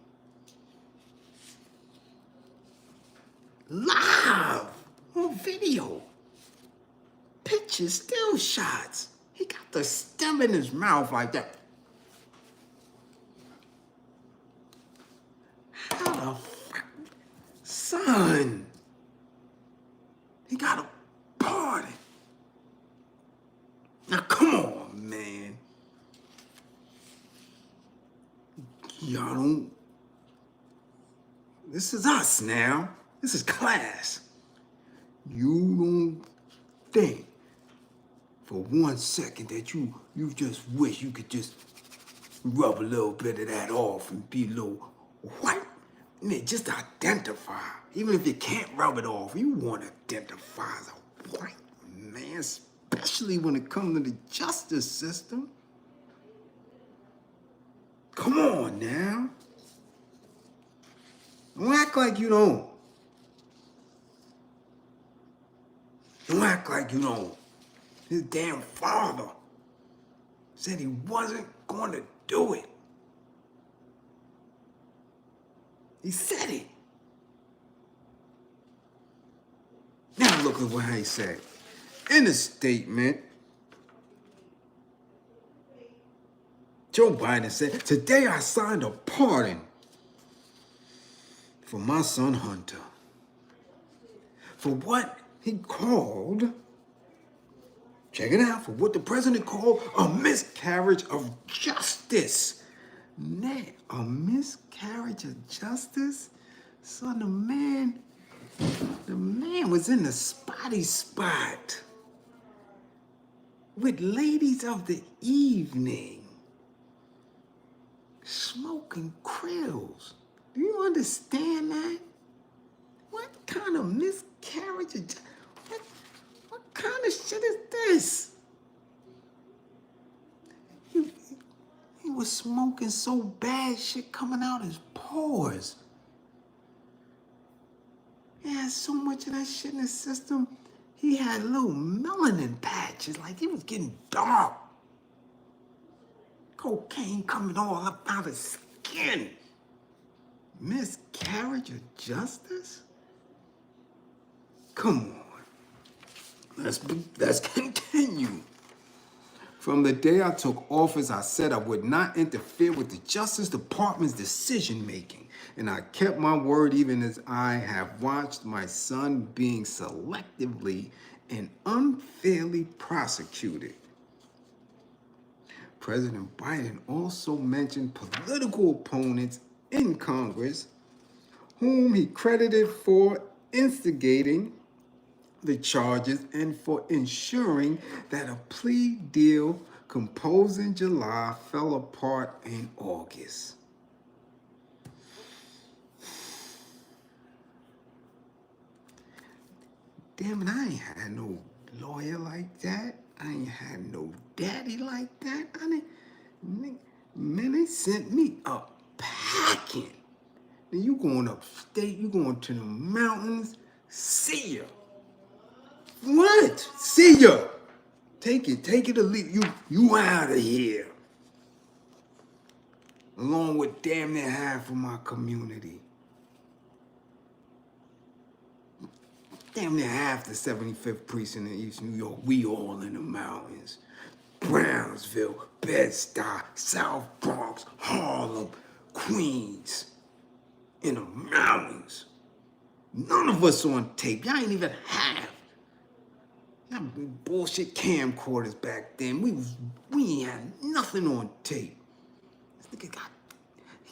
Speaker 1: live on video, pictures, still shots. He got the stem in his mouth like that. How the fuck? Son, he got a party. Now come on, man. Y'all don't... This is us now. This is class. You don't think for 1 second that you just wish you could just rub a little bit of that off and be a little white. Man, just identify. Even if you can't rub it off, you want to identify as a white man, especially when it comes to the justice system. Come on now. Don't act like you don't. Don't act like you don't. His damn father said he wasn't going to do it. He said it. Now look at what he said. In a statement, Joe Biden said, "Today I signed a pardon for my son Hunter for what he called, check it out, for what the president called a miscarriage of justice." Now, a miscarriage of justice? Son, the man was in the spotty spot with ladies of the evening, smoking krills. Do you understand that? What kind of miscarriage of justice? What kind of shit is this? He was smoking so bad, shit coming out his pores. He had so much of that shit in his system, he had little melanin patches, like he was getting dark. Cocaine coming all up out his skin. Miscarriage of justice? Come on. Let's continue. From the day I took office, I said I would not interfere with the Justice Department's decision-making. And I kept my word even as I have watched my son being selectively and unfairly prosecuted. President Biden also mentioned political opponents in Congress whom he credited for instigating the charges and for ensuring that a plea deal composed in July fell apart in August. Damn it, I ain't had no lawyer like that. I ain't had no daddy like that. Man, they sent me up packing. Then you going upstate, you going to the mountains. See ya. What? See ya. Take it or leave. You out of here. Along with damn near half of my community. Damn near half the 75th precinct in East New York. We all in the mountains. Brownsville, Bed-Stuy, South Bronx, Harlem, Queens. In the mountains. None of us on tape. Y'all ain't even have. Y'all bullshit camcorders back then. We ain't had nothing on tape. This nigga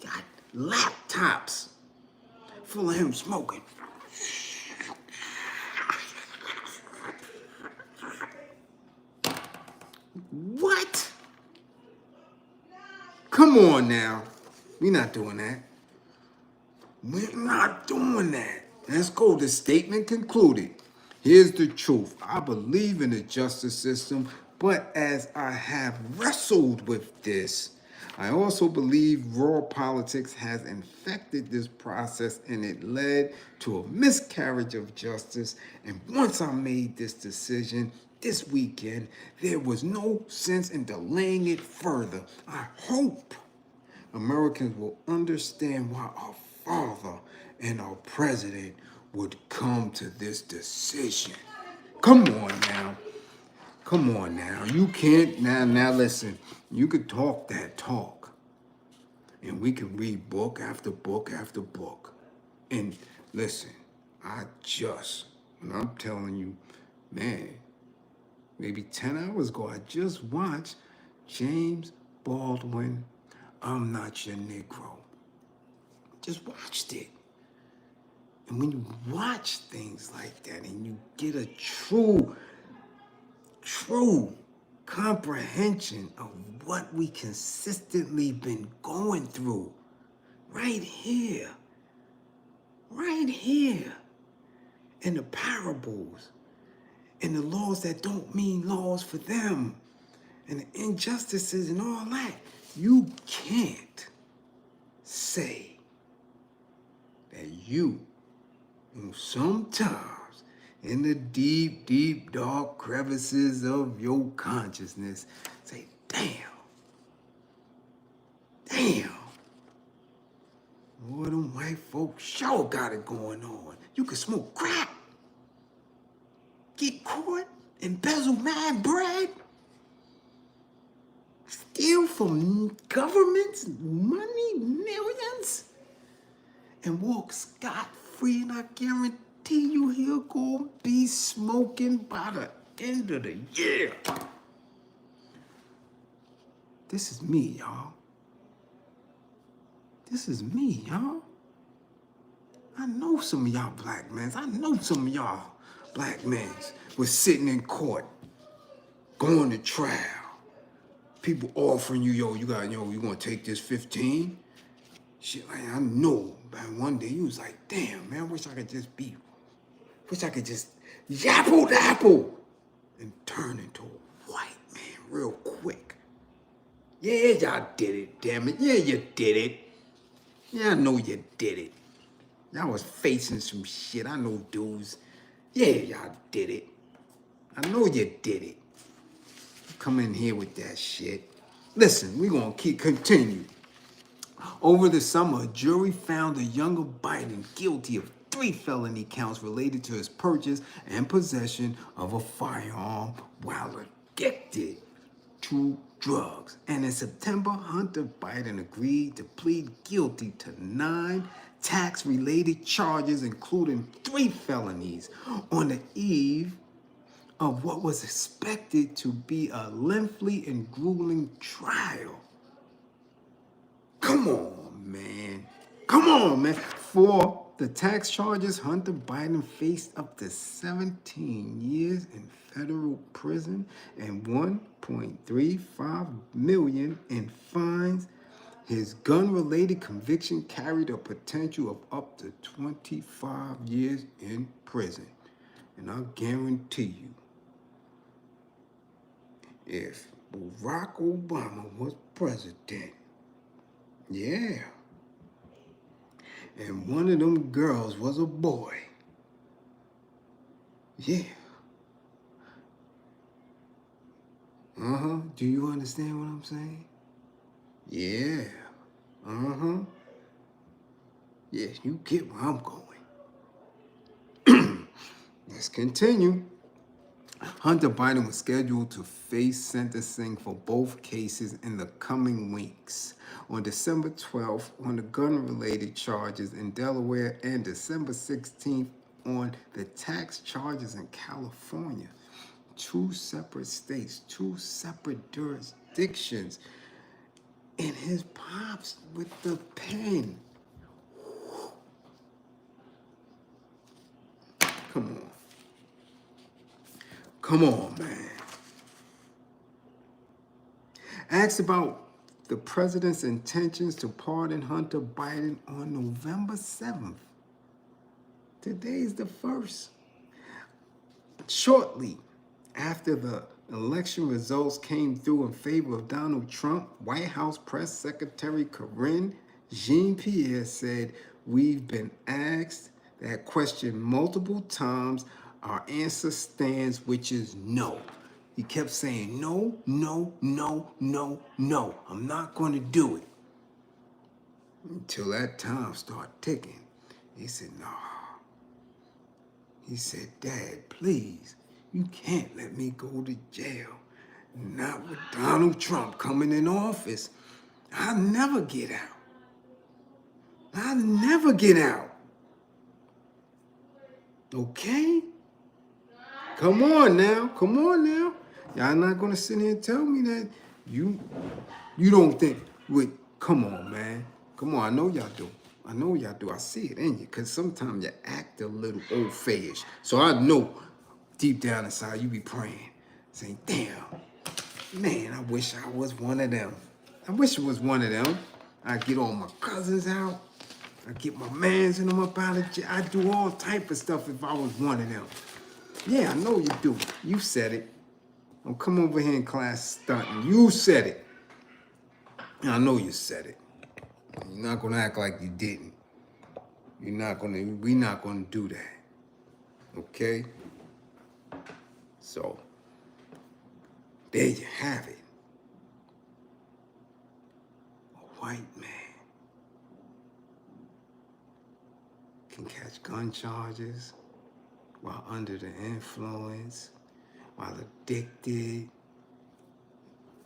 Speaker 1: got laptops full of him smoking. What? Come on now. We not doing that. We're not doing that. Let's go. The statement concluded. Here's the truth. I believe in the justice system, but as I have wrestled with this, I also believe raw politics has infected this process and it led to a miscarriage of justice. And once I made this decision this weekend, there was no sense in delaying it further. I hope Americans will understand why our father and our president would come to this decision. Come on now. Come on now. You can't, now listen, you could talk that talk. And we can read book after book after book. And listen, and I'm telling you, man, maybe 10 hours ago, I just watched James Baldwin, I'm Not Your Negro. Just watched it. And when you watch things like that and you get a true comprehension of what we consistently been going through right here, in the parables, and the laws that don't mean laws for them, and the injustices and all that, you can't say that you, sometimes in the deep, deep, dark crevices of your consciousness, say, damn, boy, them white folks sure got it going on. You can smoke crack, get caught, embezzle mad bread, steal from government's money, millions, and walk scot-free, and I guarantee you he'll go be smoking by the end of the year. This is me, y'all. This is me, y'all. I know some of y'all black men. I know some of y'all black men was sitting in court, going to trial. People offering you, you want to take this 15? Shit, like, I know, man, one day you was like, damn, man, wish I could just yapple-dapple and turn into a white man real quick. Yeah, y'all did it, damn it. Yeah, you did it. Yeah, I know you did it. Y'all was facing some shit. I know dudes. Yeah, y'all did it. I know you did it. Come in here with that shit. Listen, we gonna continue. Over the summer, a jury found the younger Biden guilty of 3 felony counts related to his purchase and possession of a firearm while addicted to drugs. And in September, Hunter Biden agreed to plead guilty to 9 tax-related charges, including 3 felonies, on the eve of what was expected to be a lengthy and grueling trial. Come on, man. Come on, man. For the tax charges, Hunter Biden faced up to 17 years in federal prison and $1.35 million in fines. His gun-related conviction carried a potential of up to 25 years in prison. And I'll guarantee you, if Barack Obama was president, yeah, and one of them girls was a boy, yeah, do you understand what I'm saying? Yeah, yeah, you get where I'm going. Let's continue. Hunter Biden was scheduled to face sentencing for both cases in the coming weeks. On December 12th, on the gun-related charges in Delaware, and December 16th on the tax charges in California. 2 separate states, 2 separate jurisdictions. And his pops with the pen. Come on. Come on, man. Asked about the president's intentions to pardon Hunter Biden on November 7th. Today's the 1st. Shortly after the election results came through in favor of Donald Trump, White House Press Secretary Karim Jean-Pierre said, "We've been asked that question multiple times. Our answer stands, which is no." He kept saying, no, no, no, no, no. I'm not going to do it. Until that time started ticking. He said, no. He said, "Dad, please, you can't let me go to jail. Not with Donald Trump coming in office. I'll never get out. I'll never get out. Okay? Come on now. Come on now. Y'all not going to sit here and tell me that you don't think, come on, man. Come on, I know y'all do. I know y'all do. I see it in you, because sometimes you act a little old-fashioned. So I know deep down inside you be praying, saying, damn, man, I wish I was one of them. I wish it was one of them. I get all my cousins out. I get my mans and them up out of jail. I do all type of stuff if I was one of them. Yeah, I know you do. You said it. Don't come over here in class stunting. You said it. And I know you said it. You're not gonna act like you didn't. We're not gonna do that. Okay? So, there you have it. A white man can catch gun charges while under the influence, while addicted,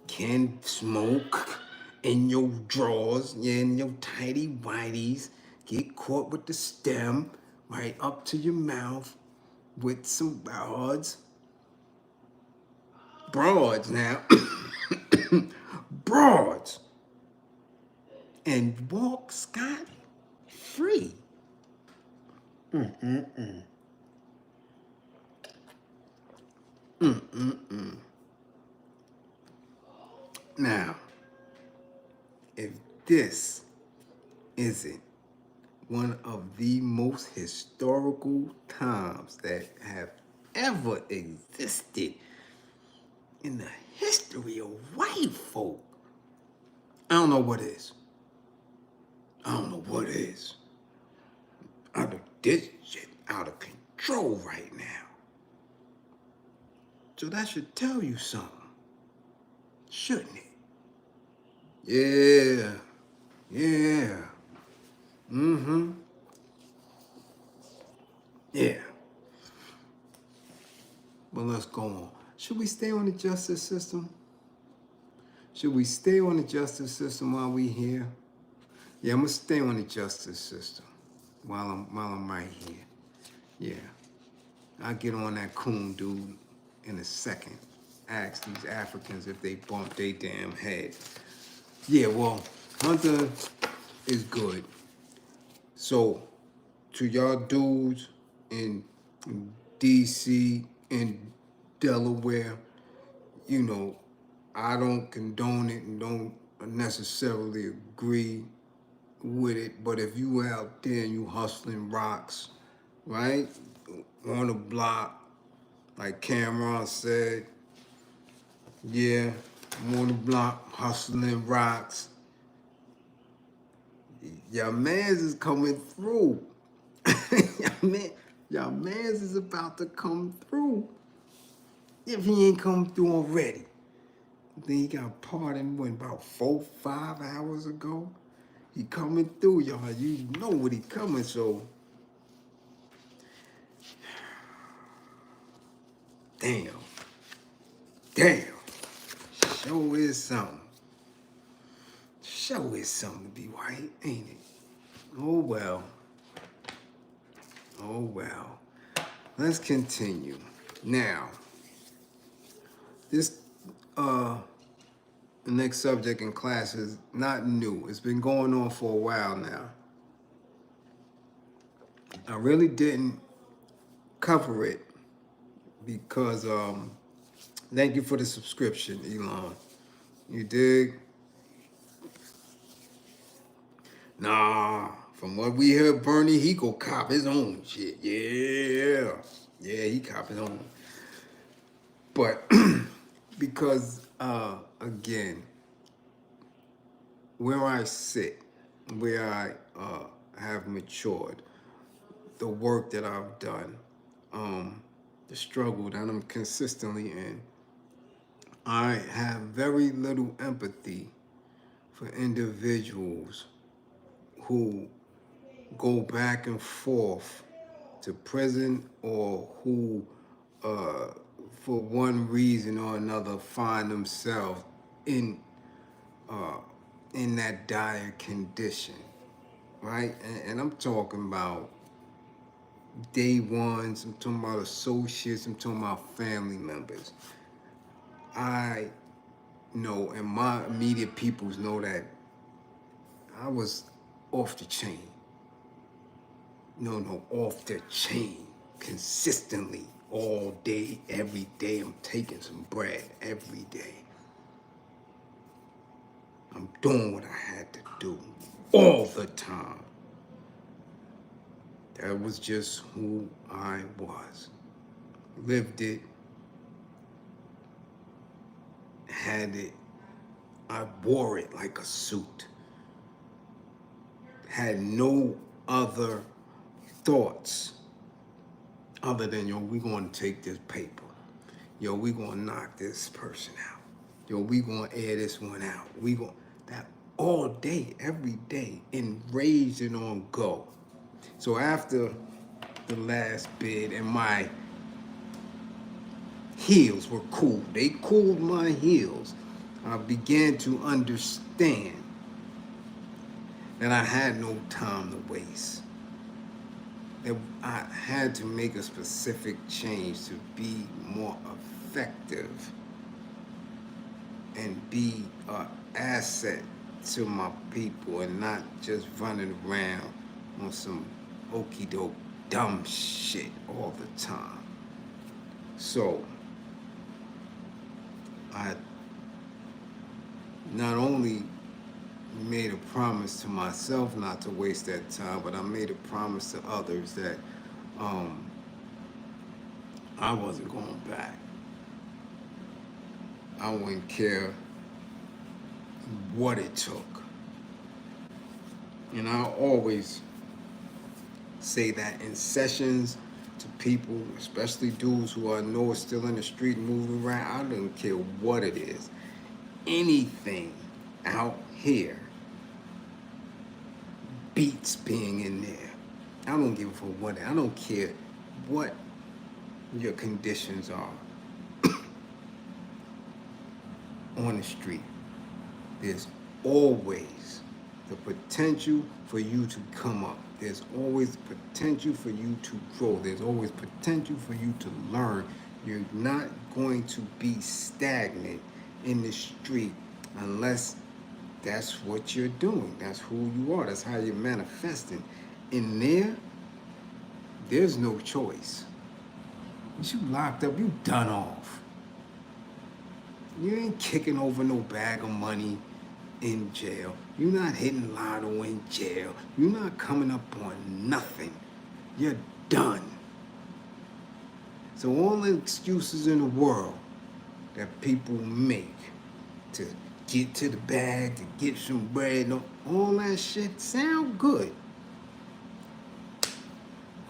Speaker 1: can smoke in your drawers, in your tighty whities, get caught with the stem right up to your mouth with some broads now, broads, and walk scot-free. Now, if this isn't one of the most historical times that have ever existed in the history of white folk, I don't know what is. I don't know what is. This shit out of control right now. So that should tell you something, shouldn't it? Yeah. Yeah. Mm-hmm. Yeah. But let's go on. Should we stay on the justice system? Should we stay on the justice system while we here? Yeah, I'm gonna stay on the justice system while I'm right here. Yeah. I'll get on that coon dude in a second. Ask these Africans if they bump their damn head. Yeah, well, Hunter is good. So, to y'all dudes in DC and Delaware, you know, I don't condone it and don't necessarily agree with it, but if you out there and you hustling rocks, right, on the block, like Cameron said, yeah, I'm on the block hustling rocks, your mans is coming through. Your mans is about to come through. If he ain't come through already. Then he got pardoned, about 4-5 hours ago? He coming through, y'all. You know what he coming, so. Damn. Show is something. Show is something to be white, ain't it? Oh well. Let's continue. Now, this the next subject in class is not new. It's been going on for a while now. I really didn't cover it because thank you for the subscription, Elon. You dig? Nah, from what we heard, Bernie, he go cop his own shit. Yeah, he cop his own. But because again, where I sit, where I have matured, the work that I've done, the struggle that I'm consistently in, I have very little empathy for individuals who go back and forth to prison or who, for one reason or another, find themselves in that dire condition, right? And I'm talking about day ones, I'm talking about associates, I'm talking about family members. I know, and my immediate peoples know that I was off the chain. No, off the chain. Consistently, all day, every day, I'm taking some bread every day. I'm doing what I had to do all the time. That was just who I was. Lived it, had it, I wore it like a suit. Had no other thoughts other than, yo, we gonna take this paper. Yo, we gonna knock this person out. Yo, we gonna air this one out. We gonna, that all day, every day, enraged and on go. So after the last bid and my heels were cooled, they cooled my heels, I began to understand that I had no time to waste. That I had to make a specific change to be more effective and be an asset to my people and not just running around on some okey doke dumb shit all the time. So I not only made a promise to myself not to waste that time, but I made a promise to others that I wasn't going back. I wouldn't care what it took. And I always say that in sessions to people, especially dudes who I know are still in the street moving around. I don't care what it is. Anything out here beats being in there. I don't give a fuck what. I don't care what your conditions are on the street. There's always the potential for you to come up. There's always potential for you to grow. There's always potential for you to learn. You're not going to be stagnant in the street unless that's what you're doing. That's who you are. That's how you're manifesting. In there, there's no choice. Once you locked up, you done off. You ain't kicking over no bag of money in jail. You're not hitting lotto in jail. You're not coming up on nothing. You're done. So all the excuses in the world that people make to get to the bag, to get some bread, all that shit sound good.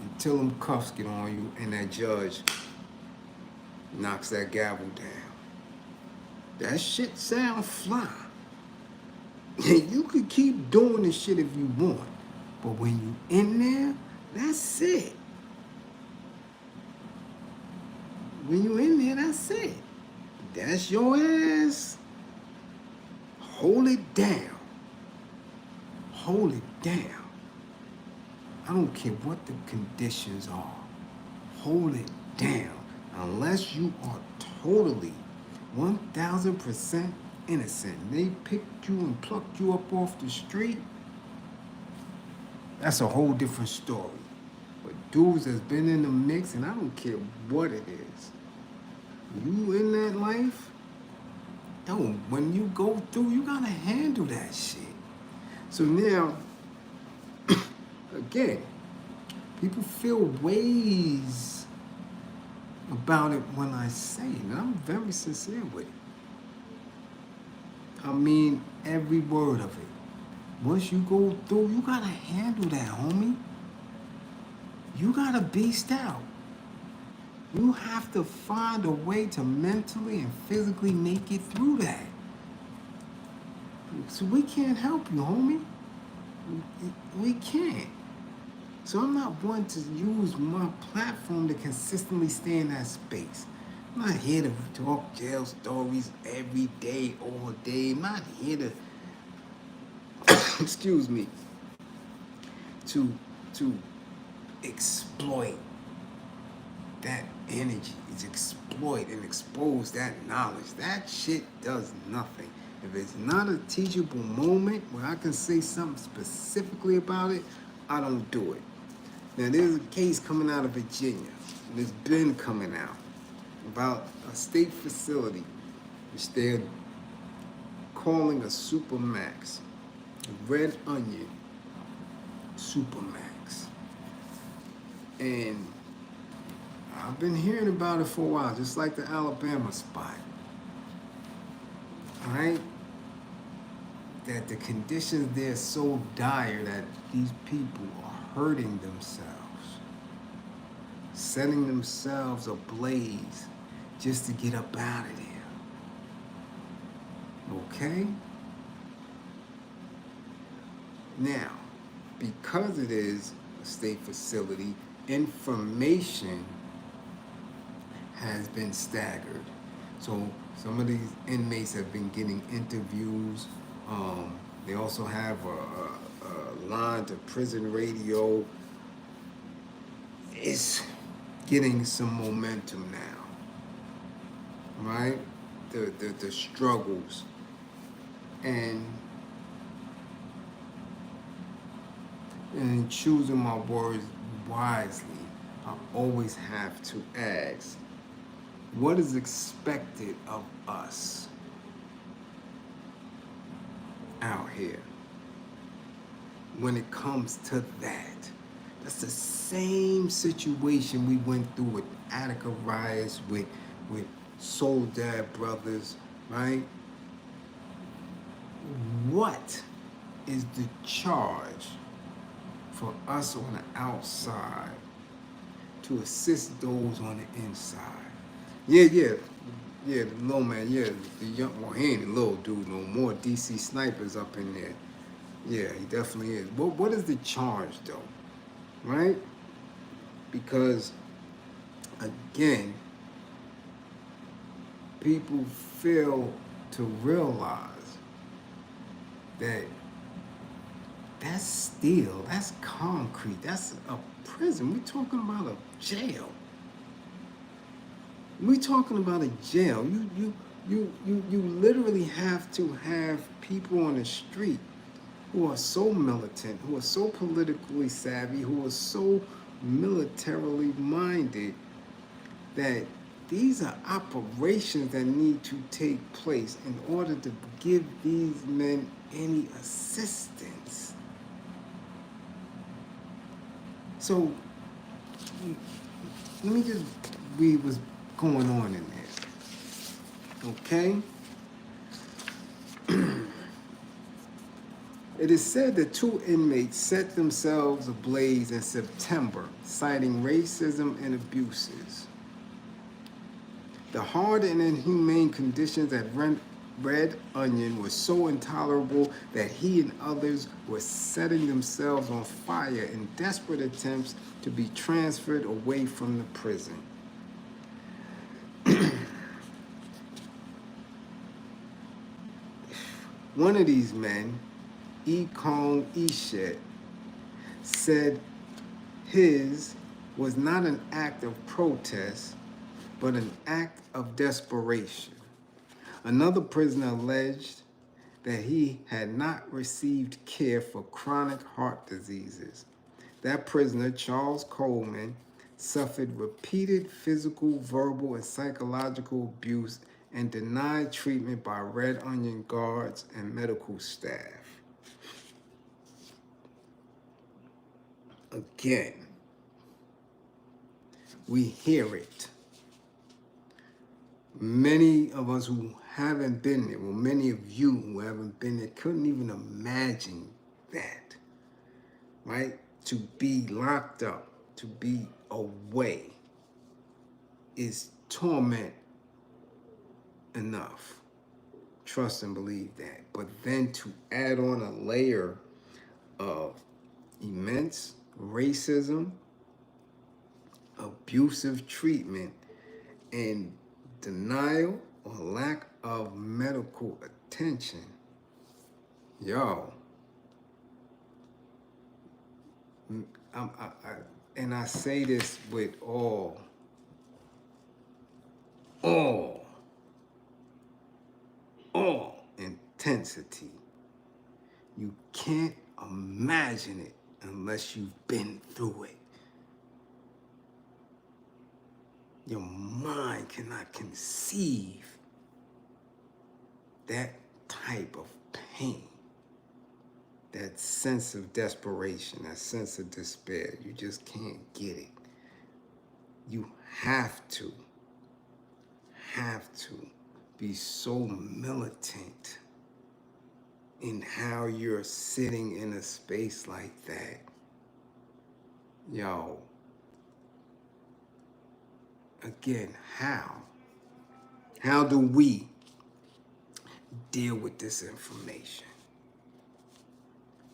Speaker 1: Until them cuffs get on you and that judge knocks that gavel down. That shit sound fly. You could keep doing this shit if you want. But when you in there, that's it. When you in there, that's it. That's your ass. Hold it down. Hold it down. I don't care what the conditions are. Hold it down. Unless you are totally 1,000% innocent. They picked you and plucked you up off the street. That's a whole different story. But dudes that's been in the mix, and I don't care what it is. You in that life, when you go through, you gotta handle that shit. So now, again, people feel ways about it when I say it, and I'm very sincere with it. I mean every word of it. Once you go through, you gotta handle that, homie. You gotta beast out. You have to find a way to mentally and physically make it through that. So we can't help you, homie. We can't. So I'm not one to use my platform to consistently stay in that space. I'm not here to talk jail stories every day, all day. I'm not here to, excuse me, to exploit that energy. It's exploit and expose that knowledge. That shit does nothing. If it's not a teachable moment where I can say something specifically about it, I don't do it. Now, there's a case coming out of Virginia, and it's been coming out, about a state facility, which they're calling a supermax, a red onion supermax. And I've been hearing about it for a while, just like the Alabama spot. All right? That the conditions there are so dire that these people are hurting themselves, setting themselves ablaze just to get up out of there. Okay? Now, because it is a state facility, information has been staggered. So some of these inmates have been getting interviews. They also have a line to prison radio. It's getting some momentum now, right? The struggles. And in choosing my words wisely, I always have to ask, what is expected of us out here when it comes to that? That's the same situation we went through with Attica riots, with Soledad Brothers, right? what is the charge for us on the outside to assist those on the inside? Yeah, the little man, the young, well, he ain't a little dude no more. DC snipers up in there. Yeah, he definitely is. What is the charge though, right? Because again, people fail to realize that that's steel, that's concrete, that's a prison. We're talking about a jail. We're talking about a jail. You literally have to have people on the street who are so militant, who are so politically savvy, who are so militarily minded that these are operations that need to take place in order to give these men any assistance. So let me just read what's going on in there. Okay? It is said that 2 inmates set themselves ablaze in September, citing racism and abuses. The hard and inhumane conditions at Red Onion were so intolerable that he and others were setting themselves on fire in desperate attempts to be transferred away from the prison. One of these men, Ekong Ishet, said his was not an act of protest, but an act of desperation. Another prisoner alleged that he had not received care for chronic heart diseases. That prisoner, Charles Coleman, suffered repeated physical, verbal, and psychological abuse and denied treatment by Red Onion guards and medical staff. Again, we hear it. Many of us who haven't been there, well, many of you who haven't been there, couldn't even imagine that, right? To be locked up, to be away is torment enough. Trust and believe that. But then to add on a layer of immense racism, abusive treatment, and denial or lack of medical attention, yo, and I say this with all intensity. You can't imagine it unless you've been through it. Your mind cannot conceive that type of pain, that sense of desperation, that sense of despair. You just can't get it. You have to be so militant in how you're sitting in a space like that. Yo, again, how do we deal with this information?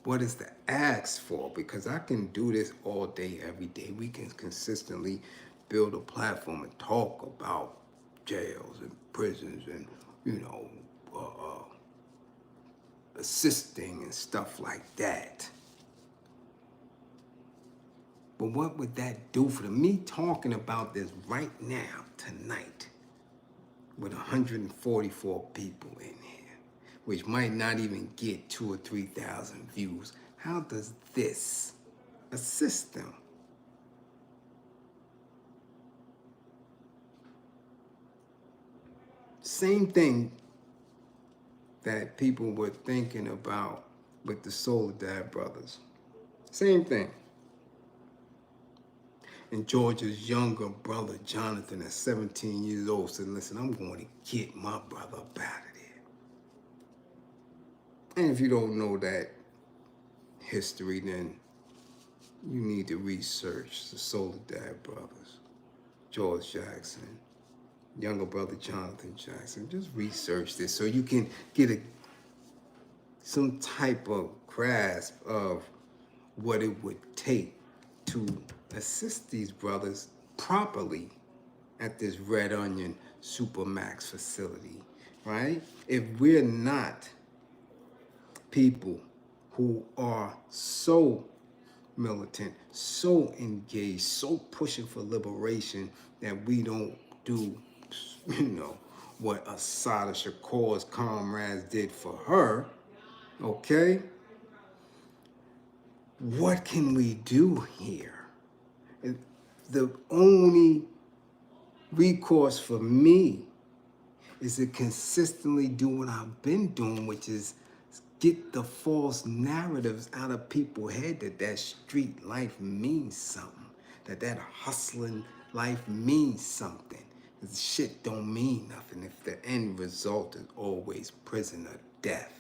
Speaker 1: What is the ask for? Because I can do this all day, every day. We can consistently build a platform and talk about jails and prisons and, assisting and stuff like that. But what would that do for them? Me talking about this right now, tonight, with 144 people in here, which might not even get 2,000 or 3,000 views. How does this assist them? Same thing that people were thinking about with the Soledad brothers. Same thing. And George's younger brother, Jonathan, at 17 years old, said, listen, I'm going to get my brother up out of there. And if you don't know that history, then you need to research the Soledad brothers, George Jackson, younger brother Jonathan Jackson. Just research this so you can get some type of grasp of what it would take to assist these brothers properly at this Red Onion Supermax facility, right? If we're not people who are so militant, so engaged, so pushing for liberation that we don't do, what Assata Shakur's comrades did for her, okay? What can we do here? The only recourse for me is to consistently do what I've been doing, which is get the false narratives out of people's head that street life means something, that hustling life means something. This shit don't mean nothing if the end result is always prison or death.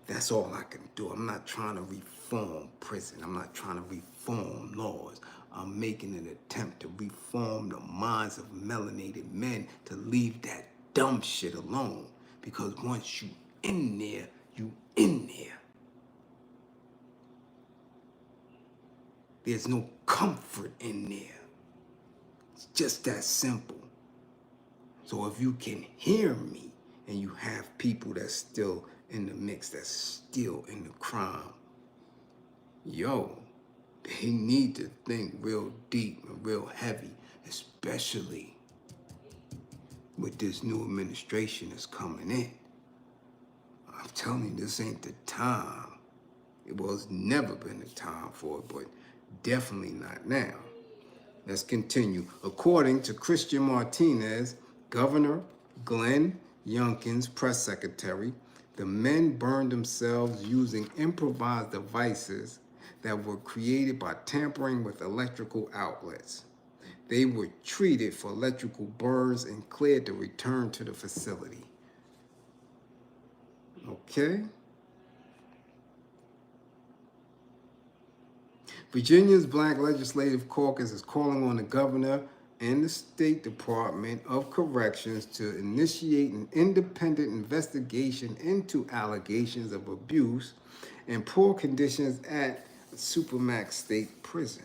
Speaker 1: That's all I can do. I'm not trying to reform prison. I'm not trying to reform laws. I'm making an attempt to reform the minds of melanated men to leave that dumb shit alone. Because once you in there, you in there. There's no comfort in there. It's just that simple. So if you can hear me and you have people that's still in the mix, that's still in the crime, they need to think real deep and real heavy, especially with this new administration that's coming in. I'm telling you, this ain't the time. It's never been the time for it, but definitely not now. Let's continue. According to Christian Martinez, Governor Glenn Youngkin's press secretary, the men burned themselves using improvised devices that were created by tampering with electrical outlets. They were treated for electrical burns and cleared to return to the facility. Okay? Virginia's Black Legislative Caucus is calling on the governor and the State Department of Corrections to initiate an independent investigation into allegations of abuse and poor conditions at Supermax State Prison.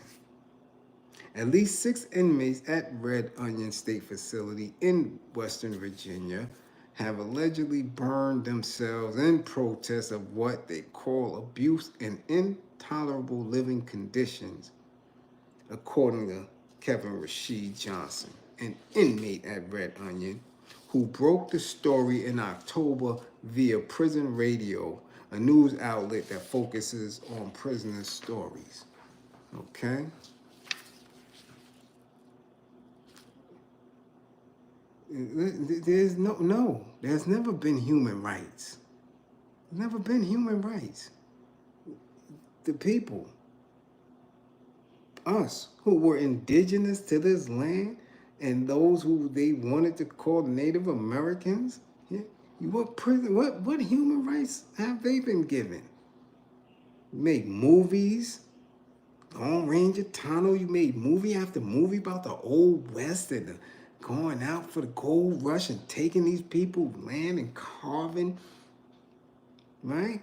Speaker 1: At least 6 inmates at Red Onion State Facility in Western Virginia have allegedly burned themselves in protest of what they call abuse and intolerable living conditions, according to Kevin Rashid Johnson, an inmate at Red Onion, who broke the story in October via Prison Radio, a news outlet that focuses on prisoners' stories. Okay? There's there's never been human rights. There's never been human rights. The people, us, who were indigenous to this land, and those who they wanted to call Native Americans, what human rights have they been given? You made movies, Lone Ranger Tunnel, you made movie after movie about the Old West and going out for the gold rush and taking these people's land and carving, right?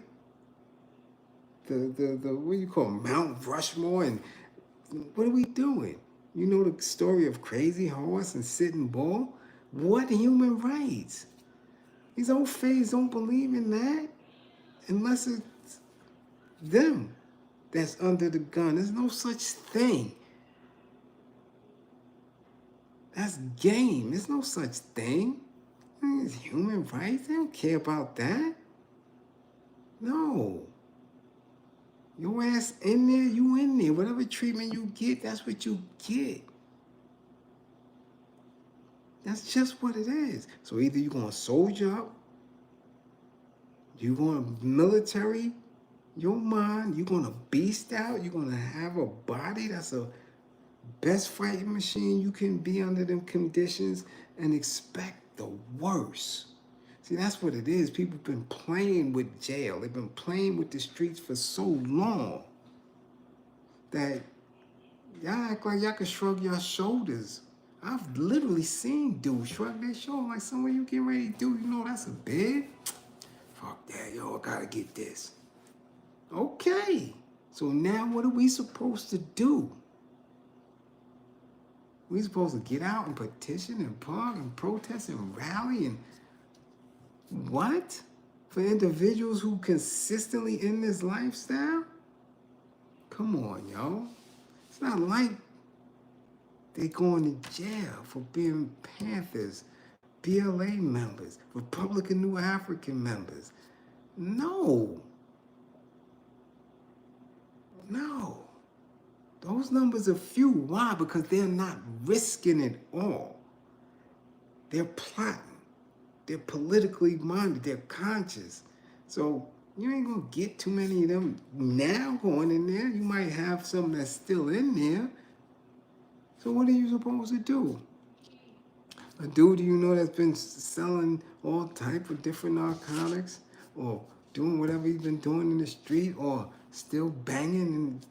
Speaker 1: The what do you call it, Mount Rushmore, and what are we doing? You know the story of Crazy Horse and Sitting Bull? What human rights? These old fays don't believe in that unless it's them that's under the gun. There's no such thing. That's game. There's no such thing. It's human rights. They don't care about that. No. Your ass in there, you in there. Whatever treatment you get, that's what you get. That's just what it is. So either you're going to soldier up, you're going to military your mind, you're going to beast out, you're going to have a body that's a best fighting machine you can be under them conditions and expect the worst. See, that's what it is. People have been playing with jail. They've been playing with the streets for so long that y'all act like y'all can shrug your shoulders. I've literally seen dudes shrug their shoulders like someone you get ready to do. You know, that's a bid. Fuck that, yo, I gotta get this. Okay. So now what are we supposed to do? We supposed to get out and petition and park and protest and rally and what? For individuals who consistently in this lifestyle? Come on, yo. It's not like they going to jail for being Panthers, BLA members, Republican New African members. No. No. Those numbers are few. Why? Because they're not risking it all. They're plotting. They're politically minded. They're conscious. So you ain't going to get too many of them now going in there. You might have some that's still in there. So what are you supposed to do? A dude you know that's been selling all type of different narcotics or doing whatever he's been doing in the street or still banging and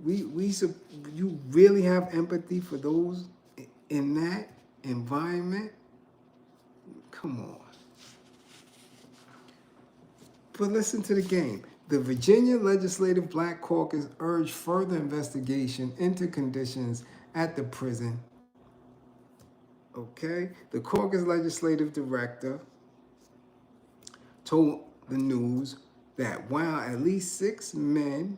Speaker 1: you really have empathy for those in that environment? Come on. But listen to the game. The Virginia Legislative Black Caucus urged further investigation into conditions at the prison. Okay? The caucus legislative director told the news that while at least 6 men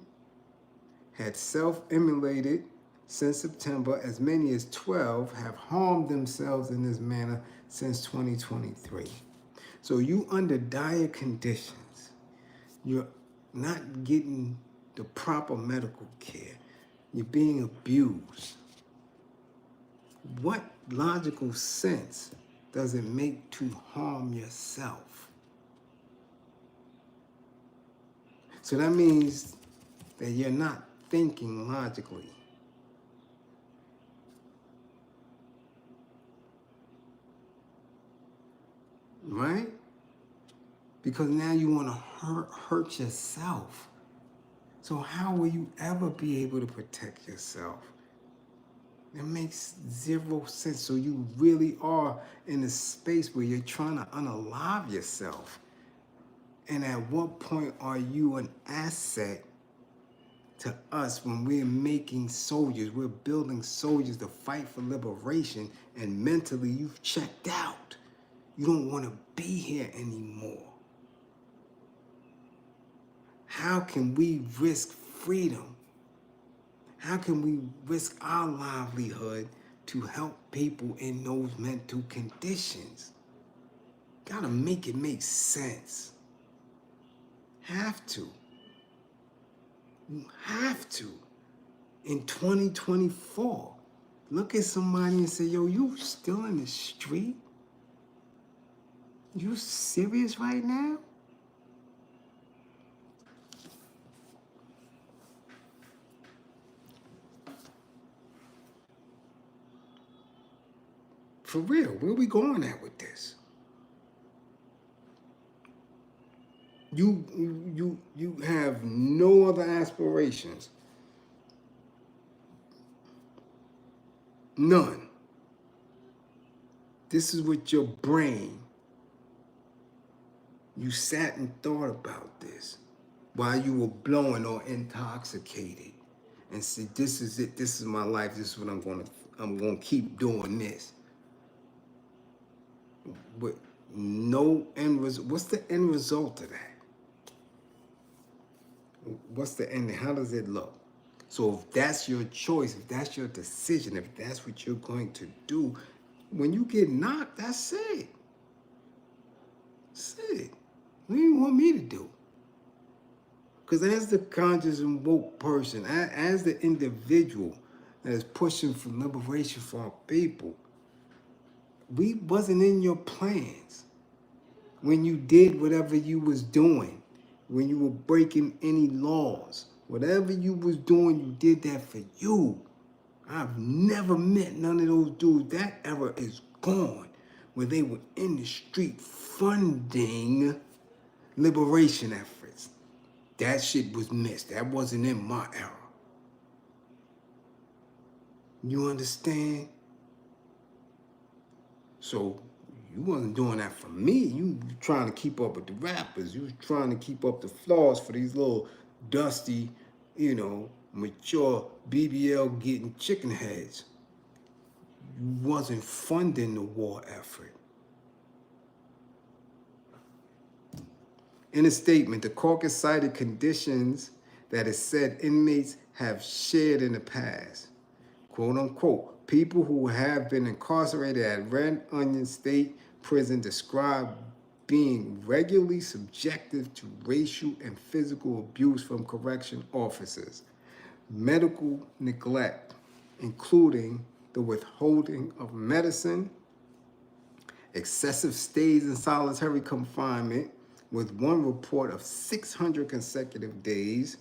Speaker 1: had self-immolated since September, as many as 12 have harmed themselves in this manner since 2023. So you under dire conditions. You're not getting the proper medical care. You're being abused. What logical sense does it make to harm yourself? So that means that you're not thinking logically. Right? Because now you want to hurt yourself. So how will you ever be able to protect yourself? It makes zero sense. So you really are in a space where you're trying to unalive yourself. And at what point are you an asset to us when we're making soldiers? We're building soldiers to fight for liberation, and mentally you've checked out. You don't want to be here anymore. How can we risk freedom? How can we risk our livelihood to help people in those mental conditions? Gotta make it make sense. Have to. You have to. In 2024, look at somebody and say, yo, you still in the street? You serious right now? For real, where we going at with this? You have no other aspirations. None. This is what your brain, you sat and thought about this while you were blowing or intoxicated and said, this is it, this is my life, this is what I'm gonna keep doing this. But no end result. What's the end result of that? What's the end? How does it look? So if that's your choice, if that's your decision, if that's what you're going to do, when you get knocked, that's it. That's it. What do you want me to do? Because as the conscious and woke person, as the individual that is pushing for liberation for our people, we wasn't in your plans when you did whatever you was doing, when you were breaking any laws. Whatever you was doing, you did that for you. I've never met none of those dudes. That era is gone. where they were in the street funding liberation efforts. That shit was missed. That wasn't in my era. You understand? So you wasn't doing that for me. You trying to keep up with the rappers. You was trying to keep up the flaws for these little dusty, mature BBL getting chicken heads. You wasn't funding the war effort. In a statement, the caucus cited conditions that it said inmates have shared in the past. Quote unquote, people who have been incarcerated at Red Onion State Prison describe being regularly subjected to racial and physical abuse from correction officers, medical neglect, including the withholding of medicine, excessive stays in solitary confinement, with one report of 600 consecutive days,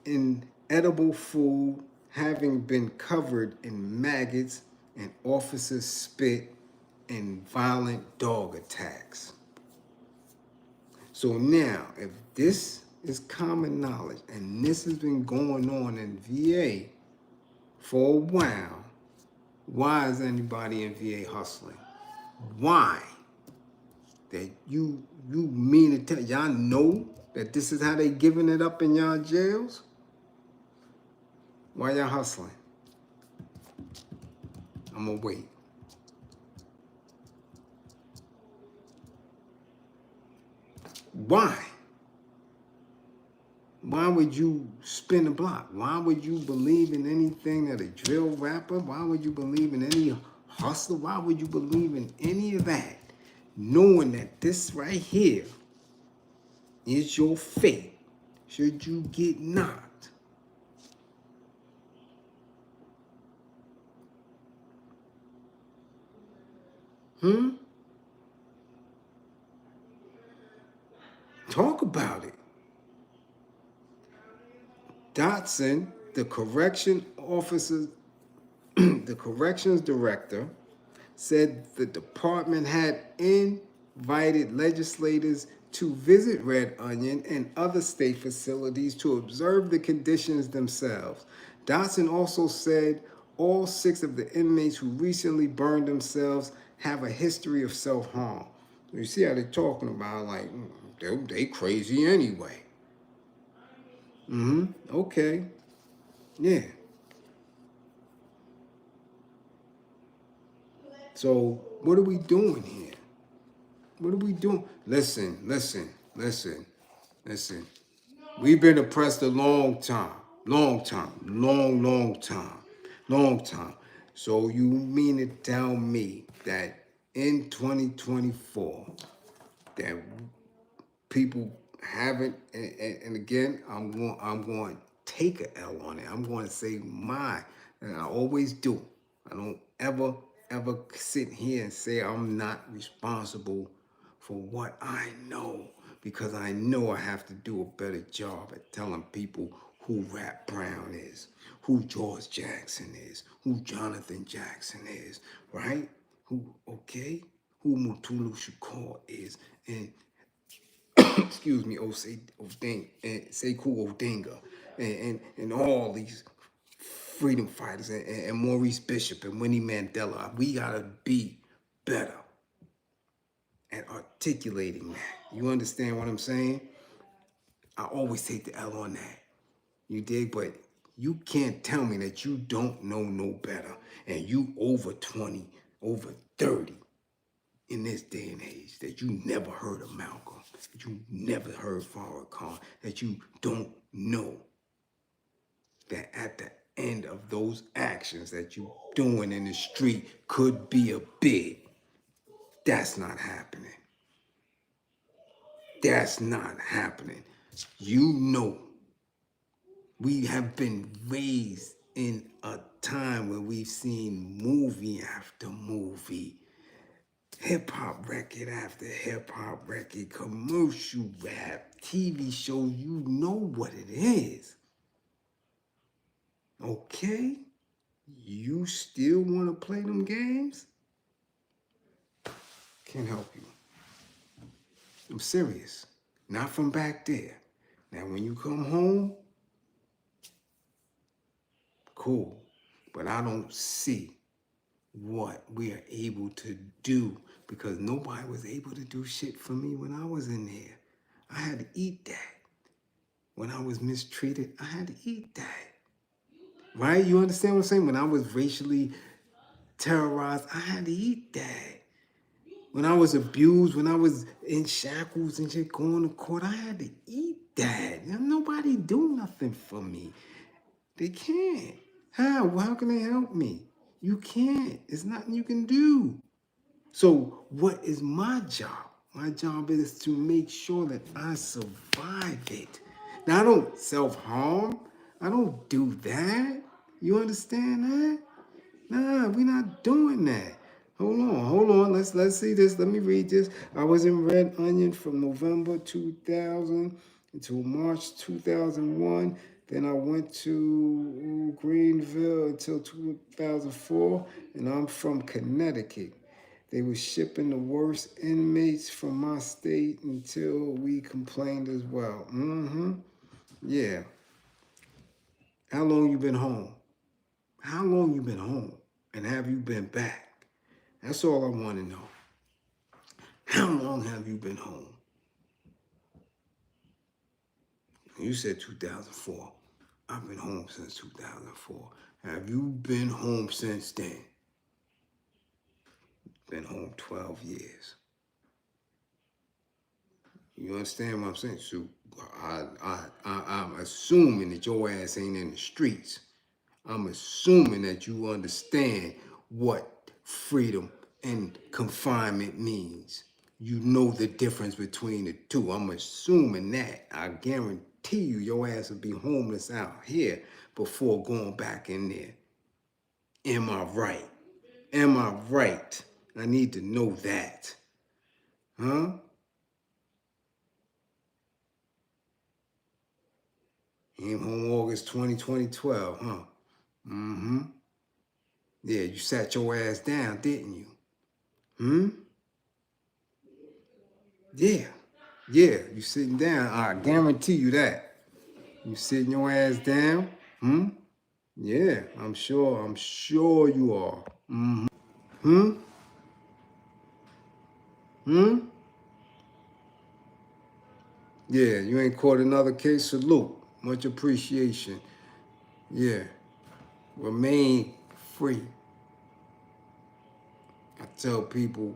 Speaker 1: inedible food having been covered in maggots and officers' spit, and violent dog attacks. So now, if this is common knowledge and this has been going on in VA for a while, why is anybody in VA hustling? Why? That you mean to tell y'all know that this is how they giving it up in y'all jails? Why y'all hustling? I'm gonna wait. Why? Why would you spin the block? Why would you believe in anything that a drill rapper? Why would you believe in any hustler? Why would you believe in any of that? Knowing that this right here is your fate should you get knocked. Talk about it. Dotson, the correction officer, the corrections director, said the department had invited legislators to visit Red Onion and other state facilities to observe the conditions themselves. Dotson also said all 6 of the inmates who recently burned themselves have a history of self-harm. You see how they're talking about, like, they crazy anyway. Okay. Yeah. So what are we doing here? What are we doing? Listen. We've been oppressed a long time. Long time. So you mean to tell me that in 2024 that people haven't, and again, I'm going to take a L on it. I'm going to say and I always do. I don't ever sit here and say I'm not responsible for what I know, because I know I have to do a better job at telling people who Rap Brown is, who George Jackson is, who Jonathan Jackson is, right? Who Mutulu Shakur is, and excuse me, Sekou Odinga, and all these freedom fighters, and Maurice Bishop and Winnie Mandela. We gotta be better at articulating that. You understand what I'm saying? I always take the L on that. You dig? But you can't tell me that you don't know no better, and you over 20, over 30 in this day and age, that you never heard of Malcolm, that you never heard Farrakhan, that you don't know that at the end of those actions that you doing in the street could be a bid. That's not happening. That's not happening. You know, we have been raised in a time where we've seen movie after movie, hip-hop record after hip-hop record, commercial rap, TV shows. You know what it is. Okay? You still want to play them games? Can't help you. I'm serious. Not from back there. Now, when you come home, cool. But I don't see what we are able to do because nobody was able to do shit for me when I was in there. I had to eat that. When I was mistreated, I had to eat that. Right? You understand what I'm saying? When I was racially terrorized, I had to eat that. When I was abused, when I was in shackles and shit going to court, I had to eat that. Nobody do nothing for me. They can't. How? How can they help me? You can't. It's nothing you can do. So what is my job? My job is to make sure that I survive it. Now, I don't self-harm. I don't do that. You understand that? Nah, we're not doing that. Hold on. Let's see this. Let me read this. I was in Red Onion from November 2000 until March 2001. Then I went to Greenville until 2004, and I'm from Connecticut. They were shipping the worst inmates from my state until we complained as well. Yeah. How long you been home? How long you been home? And have you been back? That's all I want to know. How long have you been home? You said 2004. I've been home since 2004. Have you been home since then? Been home 12 years. You understand what I'm saying? So I'm assuming that your ass ain't in the streets. I'm assuming that you understand what freedom and confinement means. You know the difference between the two. I'm assuming that. I guarantee you your ass will be homeless out here before going back in there. Am I right? Am I right? I need to know that. Huh? Came home August 2012, huh? Mm-hmm. Yeah, you sat your ass down, didn't you? Yeah. Yeah, you sitting down. I guarantee you that. You sitting your ass down? Yeah, I'm sure you are. Yeah, you ain't caught another case. Salute. Much appreciation. Yeah. Remain free. I tell people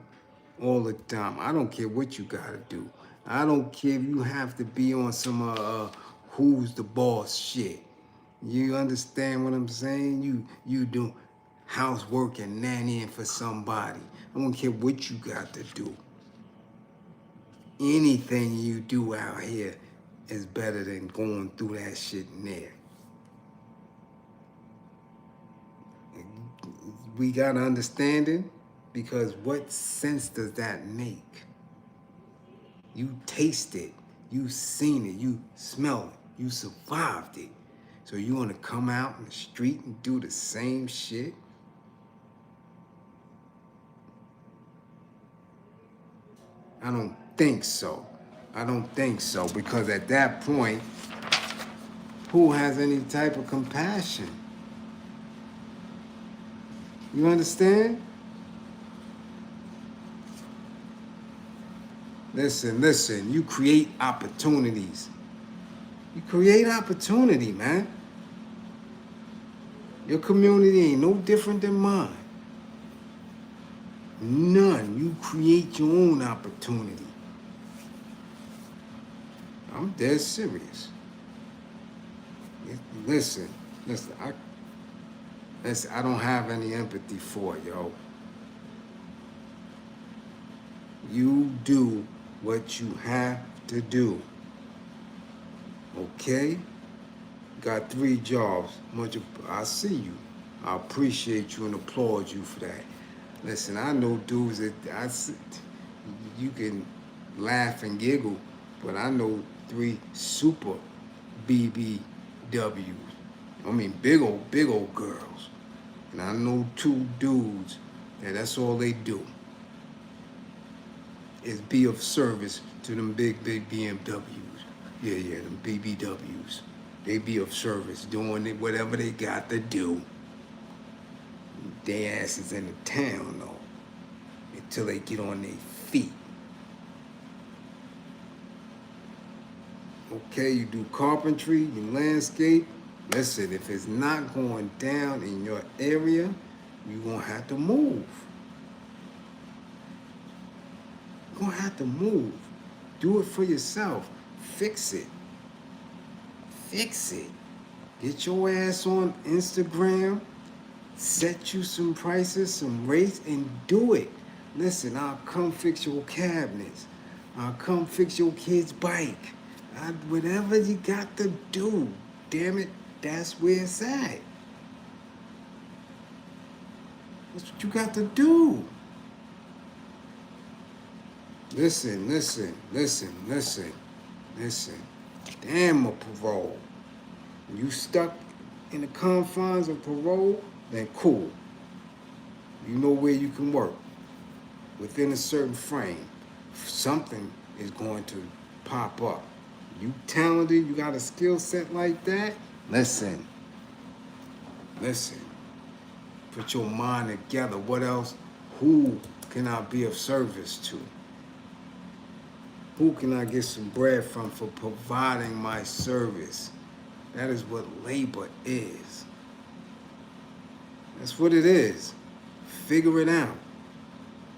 Speaker 1: all the time, I don't care what you gotta do. I don't care if you have to be on some who's the boss shit. You understand what I'm saying? You do housework and nannying for somebody. I don't care what you got to do. Anything you do out here is better than going through that shit in there. We got understanding because what sense does that make? You taste it, you seen it, you smell it, you survived it. So you want to come out in the street and do the same shit? I don't think so. I don't think so, because at that point, who has any type of compassion? You understand? Listen, you create opportunities. You create opportunity, man. Your community ain't no different than mine. None. You create your own opportunity. I'm dead serious. Listen, I don't have any empathy for it, yo. You do what you have to do. Okay? Got 3 jobs. I see you. I appreciate you and applaud you for that. Listen, I know dudes that you can laugh and giggle, but I know 3 super BBWs. I mean, big old girls. And I know 2 dudes that's all they do. is be of service to them big BMWs. Yeah, them BBWs. They be of service, doing it, whatever they got to do. They asses in the town, though, until they get on their feet. Okay, you do carpentry, you landscape. Listen, if it's not going down in your area, you're going to have to move. You're going to have to move. Do it for yourself. Fix it. Fix it. Get your ass on Instagram. Set you some prices, some rates, and do it. Listen, I'll come fix your cabinets. I'll come fix your kid's bike. Whatever you got to do, damn it, that's where it's at. That's what you got to do. Listen. Damn a parole. When you stuck in the confines of parole, then cool. You know where you can work. Within a certain frame, something is going to pop up. You talented, you got a skill set like that, listen. Put your mind together. What else? Who can I be of service to? Who can I get some bread from for providing my service? That is what labor is. That's what it is. Figure it out.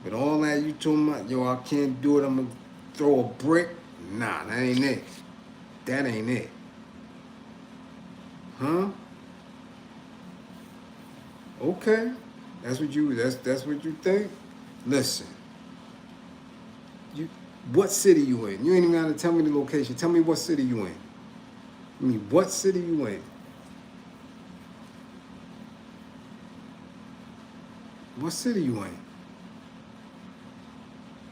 Speaker 1: But all that you talking about, yo, I can't do it, I'm gonna throw a brick. Nah, that ain't it. That ain't it. Huh? Okay. That's what you think? Listen. What city you in? You ain't even gotta tell me the location. Tell me what city you in. I mean, what city you in? What city you in?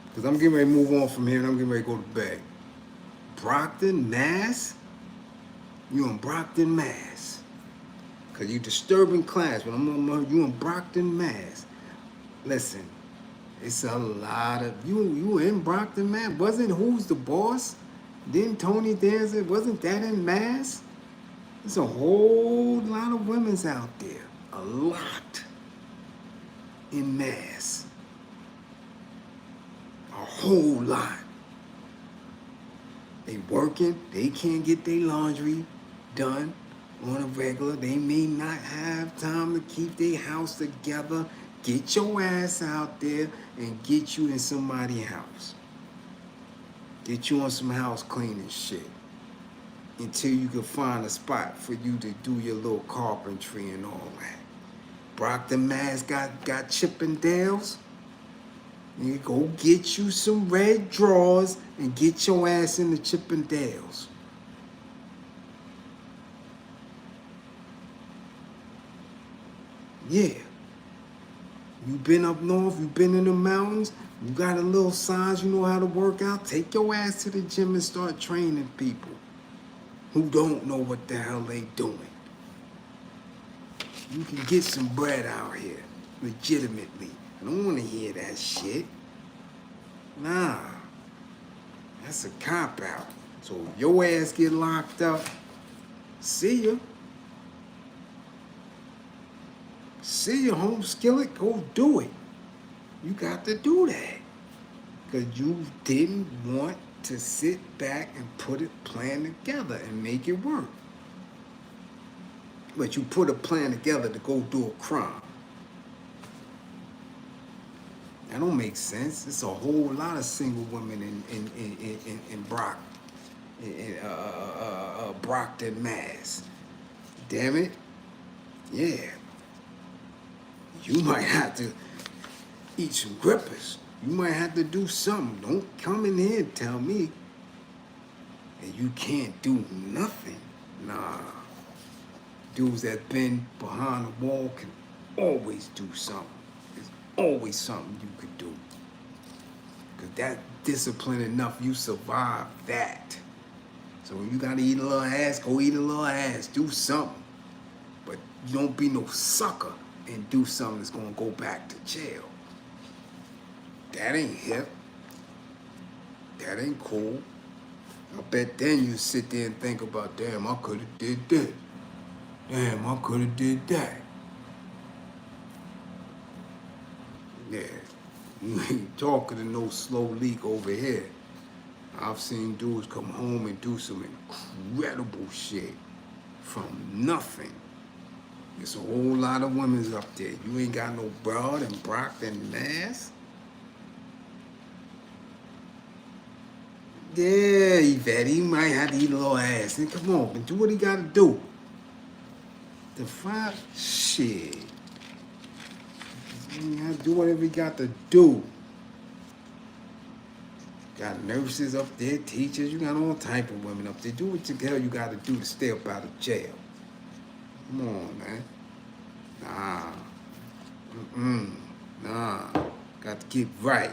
Speaker 1: Because I'm getting ready to move on from here and I'm getting ready to go to bed. Brockton, Mass? You in Brockton, Mass. Because you disturbing class. When you in Brockton, Mass. Listen, it's a lot of, you in Brockton, Mass. Wasn't Who's the Boss? Didn't Tony Danza, wasn't that in Mass? There's a whole lot of women's out there. A lot. In Mass. A whole lot. They working, they can't get their laundry done on a regular. They may not have time to keep their house together. Get your ass out there and get you in somebody's house. Get you on some house cleaning shit. Until you can find a spot for you to do your little carpentry and all that. Brockton, Mass got Chippendales. You go get you some red drawers and get your ass in the Chippendales. Yeah. You been up north, you been in the mountains, you got a little size, you know how to work out. Take your ass to the gym and start training people who don't know what the hell they doing. You can get some bread out here, legitimately. I don't want to hear that shit. Nah, that's a cop-out. So if your ass get locked up, see ya. See ya, home skillet, go do it. You got to do that. Because you didn't want to sit back and put a plan together and make it work. But you put a plan together to go do a crime. That don't make sense. It's a whole lot of single women in Brockton, Mass. Damn it. Yeah. You might have to eat some grippers. You might have to do something. Don't come in here and tell me that you can't do nothing. Nah. Dudes that been behind the wall can always do something. There's always something you could do. Because that discipline enough, you survive that. So when you gotta eat a little ass, go eat a little ass. Do something. But you don't be no sucker and do something that's gonna go back to jail. That ain't hip. That ain't cool. I bet then you sit there and think about, damn, I could have did this. Damn, I could have did that. Yeah, you ain't talking to no slow leak over here. I've seen dudes come home and do some incredible shit from nothing. There's a whole lot of women's up there. You ain't got no broad and Brockton Mass. Yeah, Yvette, he might have to eat a little ass. And come on, but do what he gotta do. The five shit. He gotta do whatever he got to do. Got nurses up there, teachers, you got all type of women up there. Do what the hell you gotta do to stay up out of jail. Come on, man. Nah. Nah. Got to get right.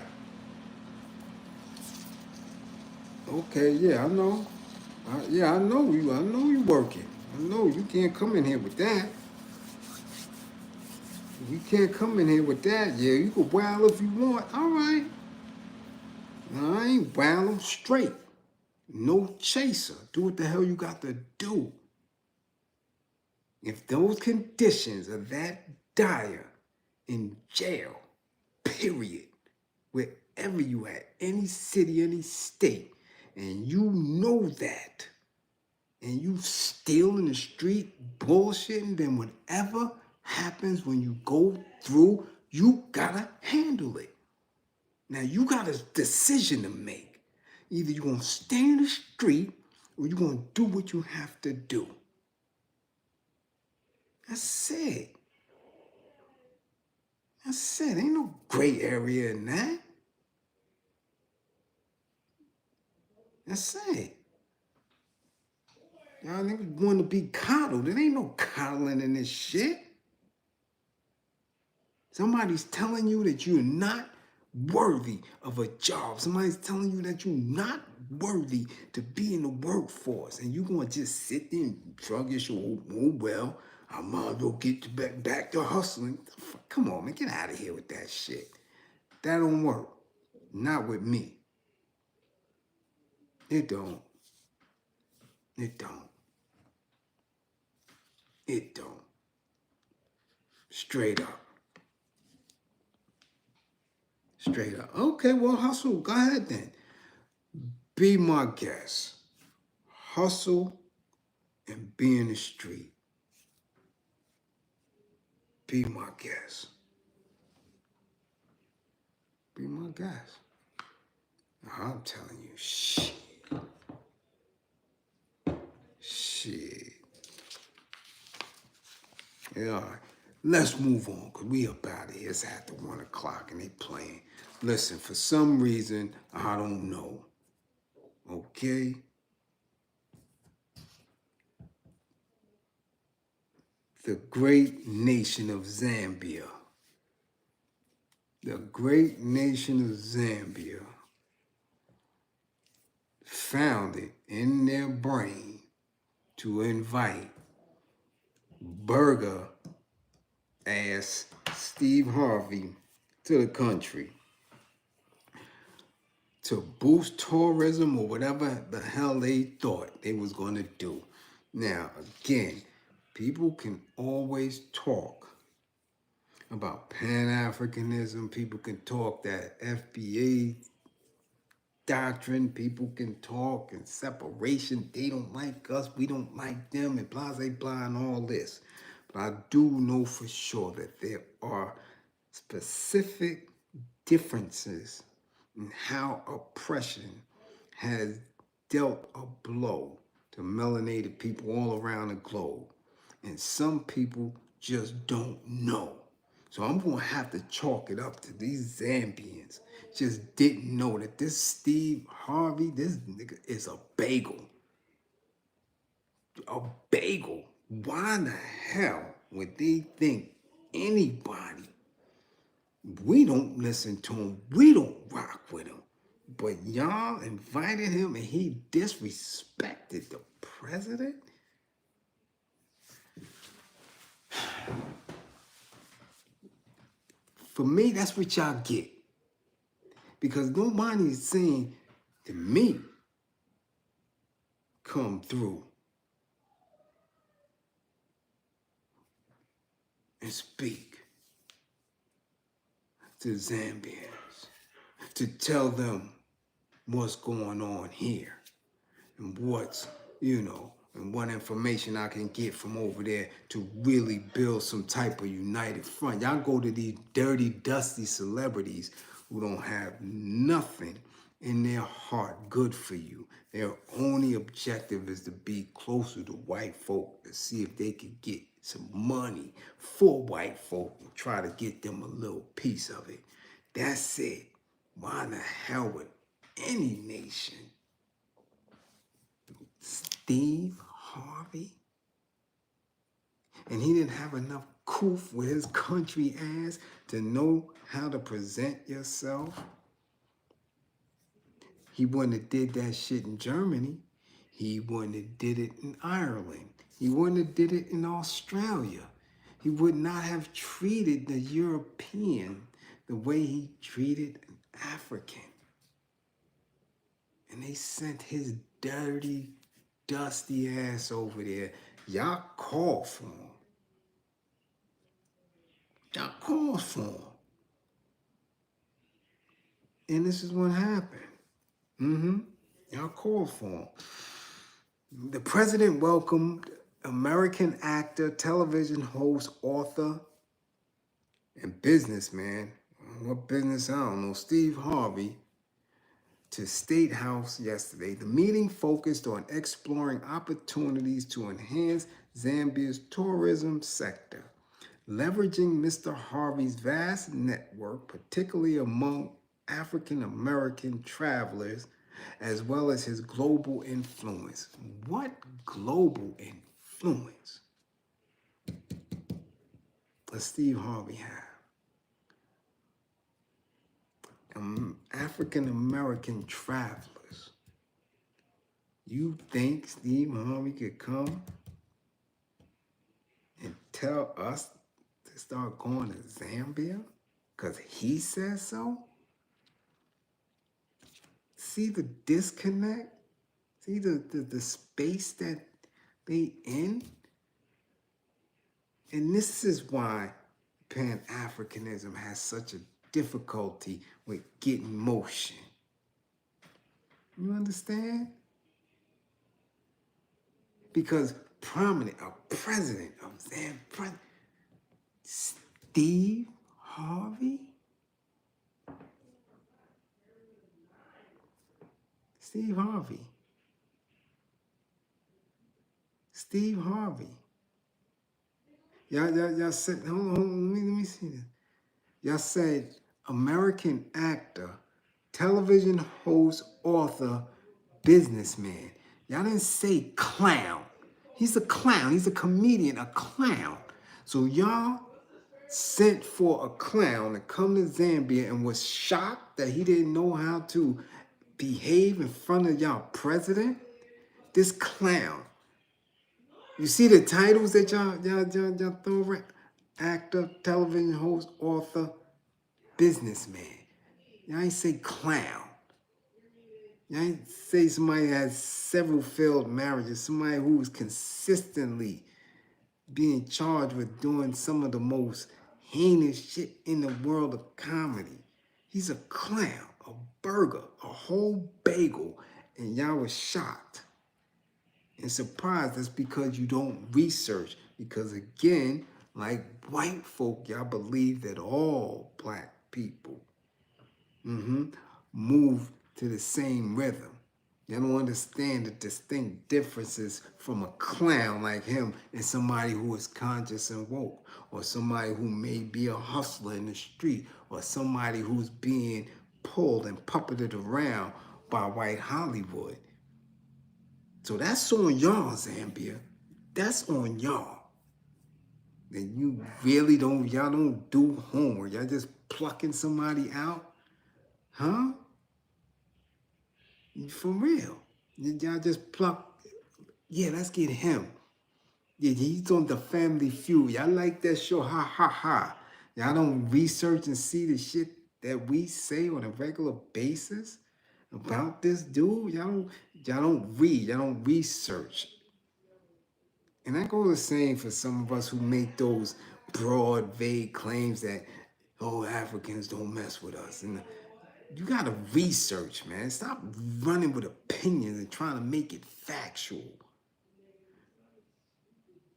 Speaker 1: Okay, yeah, I know. Yeah, I know you. I know you working. I know you can't come in here with that. You can't come in here with that. Yeah, you can wild if you want. All right. No, I ain't wild. I'm straight. No chaser. Do what the hell you got to do. If those conditions are that dire in jail, period, wherever you at, any city, any state, and you know that, and you still in the street bullshitting, then whatever happens when you go through, you gotta handle it. Now you got a decision to make. Either you're gonna stay in the street or you're gonna do what you have to do. That's it. That's it. Ain't no gray area in that. That's it. Y'all niggas want to be coddled. There ain't no coddling in this shit. Somebody's telling you that you're not worthy of a job. Somebody's telling you that you're not worthy to be in the workforce. And you're going to just sit there and shrug your shoulders. Oh, well, I might as well get back to hustling. Come on, man. Get out of here with that shit. That don't work. Not with me. It don't. It don't. It don't. Straight up. Straight up. Okay, well, hustle. Go ahead then. Be my guest. Hustle and be in the street. Be my guest. Be my guest. I'm telling you, shit. Shit. Yeah, all right. Let's move on, because we up out of here. It's after 1 o'clock and they playing. Listen, for some reason, I don't know. Okay? The great nation of Zambia. The great nation of Zambia found it in their brain to invite burger ass Steve Harvey to the country to boost tourism or whatever the hell they thought they was going to do. Now, again, people can always talk about Pan-Africanism. People can talk that FBA doctrine. People can talk and separation. They don't like us. We don't like them, and blah, blah, blah, and all this. But I do know for sure that there are specific differences in how oppression has dealt a blow to melanated people all around the globe. And some people just don't know. So I'm going to have to chalk it up to these Zambians. Just didn't know that this Steve Harvey, this nigga is a bagel. A bagel. Why in the hell would they think anybody, we don't listen to him, we don't rock with him, but y'all invited him and he disrespected the president? For me, that's what y'all get. Because nobody's saying to me come through and speak to Zambians, to tell them what's going on here and what's, and what information I can get from over there to really build some type of united front. Y'all go to these dirty, dusty celebrities who don't have nothing in their heart good for you. Their only objective is to be closer to white folk to see if they could get some money for white folk and try to get them a little piece of it. That's it. Why the hell would any nation? Steve Harvey? And he didn't have enough coof with his country ass to know how to present yourself? He wouldn't have did that shit in Germany. He wouldn't have did it in Ireland. He wouldn't have did it in Australia. He would not have treated the European the way he treated an African. And they sent his dirty, dusty ass over there. Y'all called for him. Y'all called for him. And this is what happened. Y'all called for him. The president welcomed American actor, television host, author, and businessman, what business, I don't know, Steve Harvey, to State House yesterday. The meeting focused on exploring opportunities to enhance Zambia's tourism sector, leveraging Mr. Harvey's vast network, particularly among African American travelers, as well as his global influence. What global influence does Steve Harvey have? African American travelers. You think Steve Harvey could come and tell us to start going to Zambia because he says so? See the disconnect? See the space that they in? And this is why Pan-Africanism has such a difficulty with getting motion. You understand? Because a president of Zambia, Steve Harvey? Steve Harvey. Steve Harvey. Y'all said, hold on, let me see this. Y'all said American actor, television host, author, businessman. Y'all didn't say clown. He's a clown. He's a comedian, a clown. So y'all sent for a clown to come to Zambia and was shocked that he didn't know how to behave in front of y'all president? This clown. You see the titles that y'all throw around? Actor, television host, author, businessman. Y'all ain't say clown. Y'all ain't say somebody has several failed marriages, somebody who was consistently being charged with doing some of the most heinous shit in the world of comedy. He's a clown, a burger, a whole bagel, and y'all was shocked and surprised. That's because you don't research. Because again, like white folk, y'all believe that all black people move to the same rhythm. Y'all don't understand the distinct differences from a clown like him and somebody who is conscious and woke, or somebody who may be a hustler in the street, or somebody who's being pulled and puppeted around by white Hollywood. So that's on y'all, Zambia. That's on y'all. And you really y'all don't do homework. Y'all just plucking somebody out? Huh? For real. Y'all just pluck, yeah, let's get him. Yeah, he's on the Family Feud. Y'all like that show, ha, ha, ha. Y'all don't research and see the shit that we say on a regular basis? about this dude? Y'all don't read, y'all don't research. And that goes the same for some of us who make those broad, vague claims that, oh, Africans don't mess with us. And you gotta research, man. Stop running with opinions and trying to make it factual.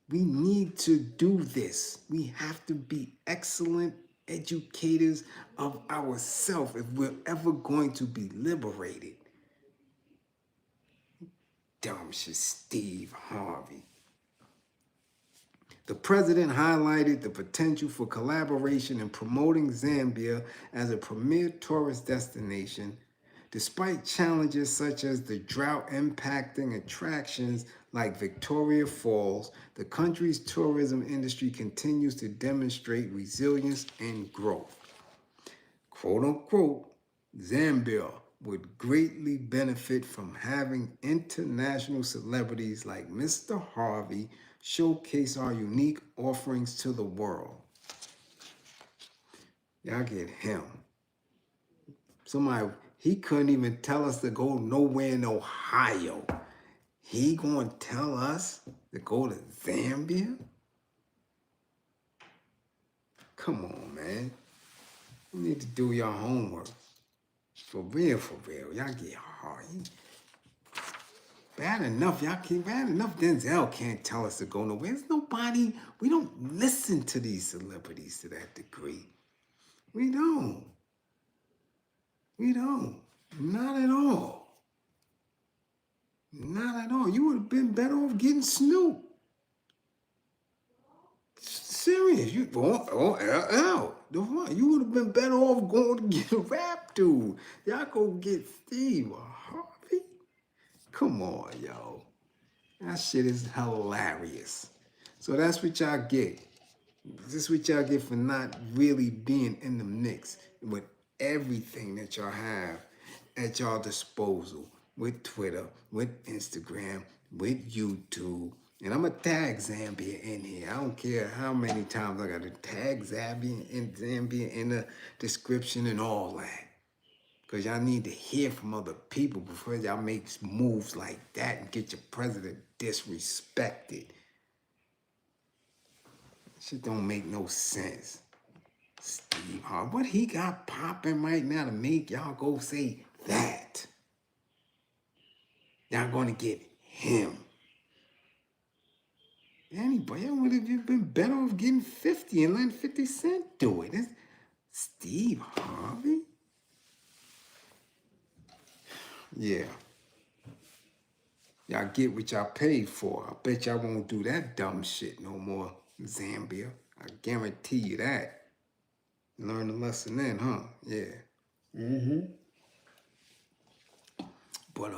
Speaker 1: We need to do this. We have to be excellent educators of ourselves if we're ever going to be liberated. Dumb shit, Steve Harvey. The president highlighted the potential for collaboration in promoting Zambia as a premier tourist destination, despite challenges such as the drought impacting attractions like Victoria Falls. The country's tourism industry continues to demonstrate resilience and growth. Quote unquote, Zambia would greatly benefit from having international celebrities like Mr. Harvey showcase our unique offerings to the world. Y'all get him. He couldn't even tell us to go nowhere in Ohio. He gonna tell us to go to Zambia? Come on, man. You need to do your homework. For real, y'all get hard. Bad enough, Denzel can't tell us to go nowhere. There's nobody, we don't listen to these celebrities to that degree. We don't. Not at all. Not at all. You would have been better off getting Snoop. Serious. You would have been better off going to get a rap dude. Y'all go get Steve or Harvey. Come on, yo. That shit is hilarious. So that's what y'all get. This is what y'all get for not really being in the mix with everything that y'all have at y'all disposal. With Twitter, with Instagram, with YouTube. And I'm going to tag Zambia in here. I don't care how many times I got to tag Zambia in the description and all that. Because y'all need to hear from other people before y'all make moves like that and get your president disrespected. Shit don't make no sense. Steve Harvey, what he got popping right now to make y'all go say that? Y'all gonna get him. Anybody would have been better off getting 50 and letting 50 Cent do it. It's Steve Harvey? Yeah. Y'all get what y'all paid for. I bet y'all won't do that dumb shit no more, Zambia. I guarantee you that. Learn the lesson then, huh? Yeah. But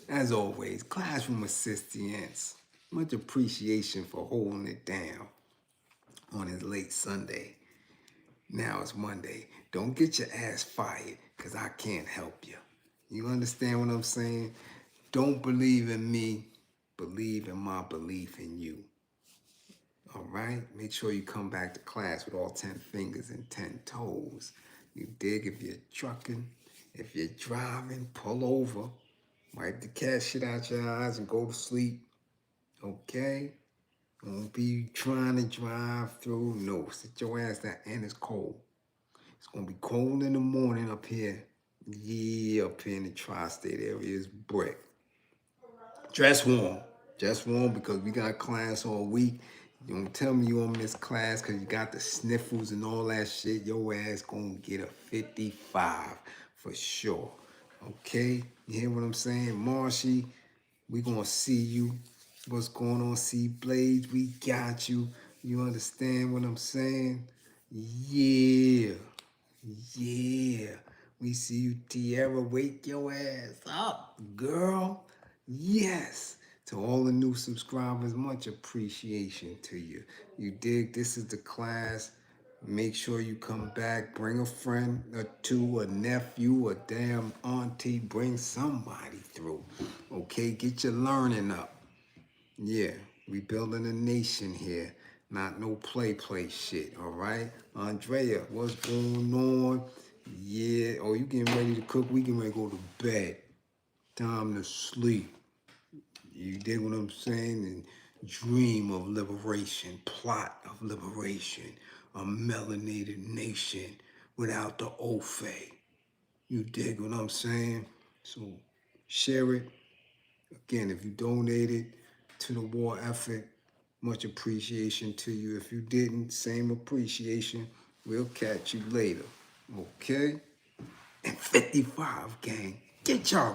Speaker 1: as always, classroom assistants, much appreciation for holding it down on this late Sunday. Now it's Monday. Don't get your ass fired, because I can't help you. You understand what I'm saying? Don't believe in me. Believe in my belief in you. All right? Make sure you come back to class with all 10 fingers and 10 toes. You dig? If you're trucking, if you're driving, pull over. Wipe the cat shit out your eyes and go to sleep. Okay? Don't be trying to drive through. No, sit your ass down. And it's cold. It's going to be cold in the morning up here. Yeah, up here in the tri-state area is brick. Dress warm. Dress warm because we got class all week. You don't tell me you don't miss class because you got the sniffles and all that shit. Your ass going to get a 55 for sure. Okay? You hear what I'm saying? Marshy, we going to see you. What's going on, C Bliz? We got you. You understand what I'm saying? Yeah. We see you, Tierra. Wake your ass up, girl. Yes. To all the new subscribers, much appreciation to you. You dig? This is the class. Make sure you come back. Bring a friend or two, a nephew, a damn auntie. Bring somebody through. Okay? Get your learning up. Yeah, we building a nation here. Not no play shit, all right? Andrea, what's going on? Yeah, oh, you getting ready to cook, we getting ready to go to bed. Time to sleep. You dig what I'm saying? And dream of liberation, plot of liberation, a melanated nation without the Ofe. You dig what I'm saying? So share it. Again, if you donated to the war effort, much appreciation to you. If you didn't, same appreciation. We'll catch you later. Okay? And 55, gang. Get y'all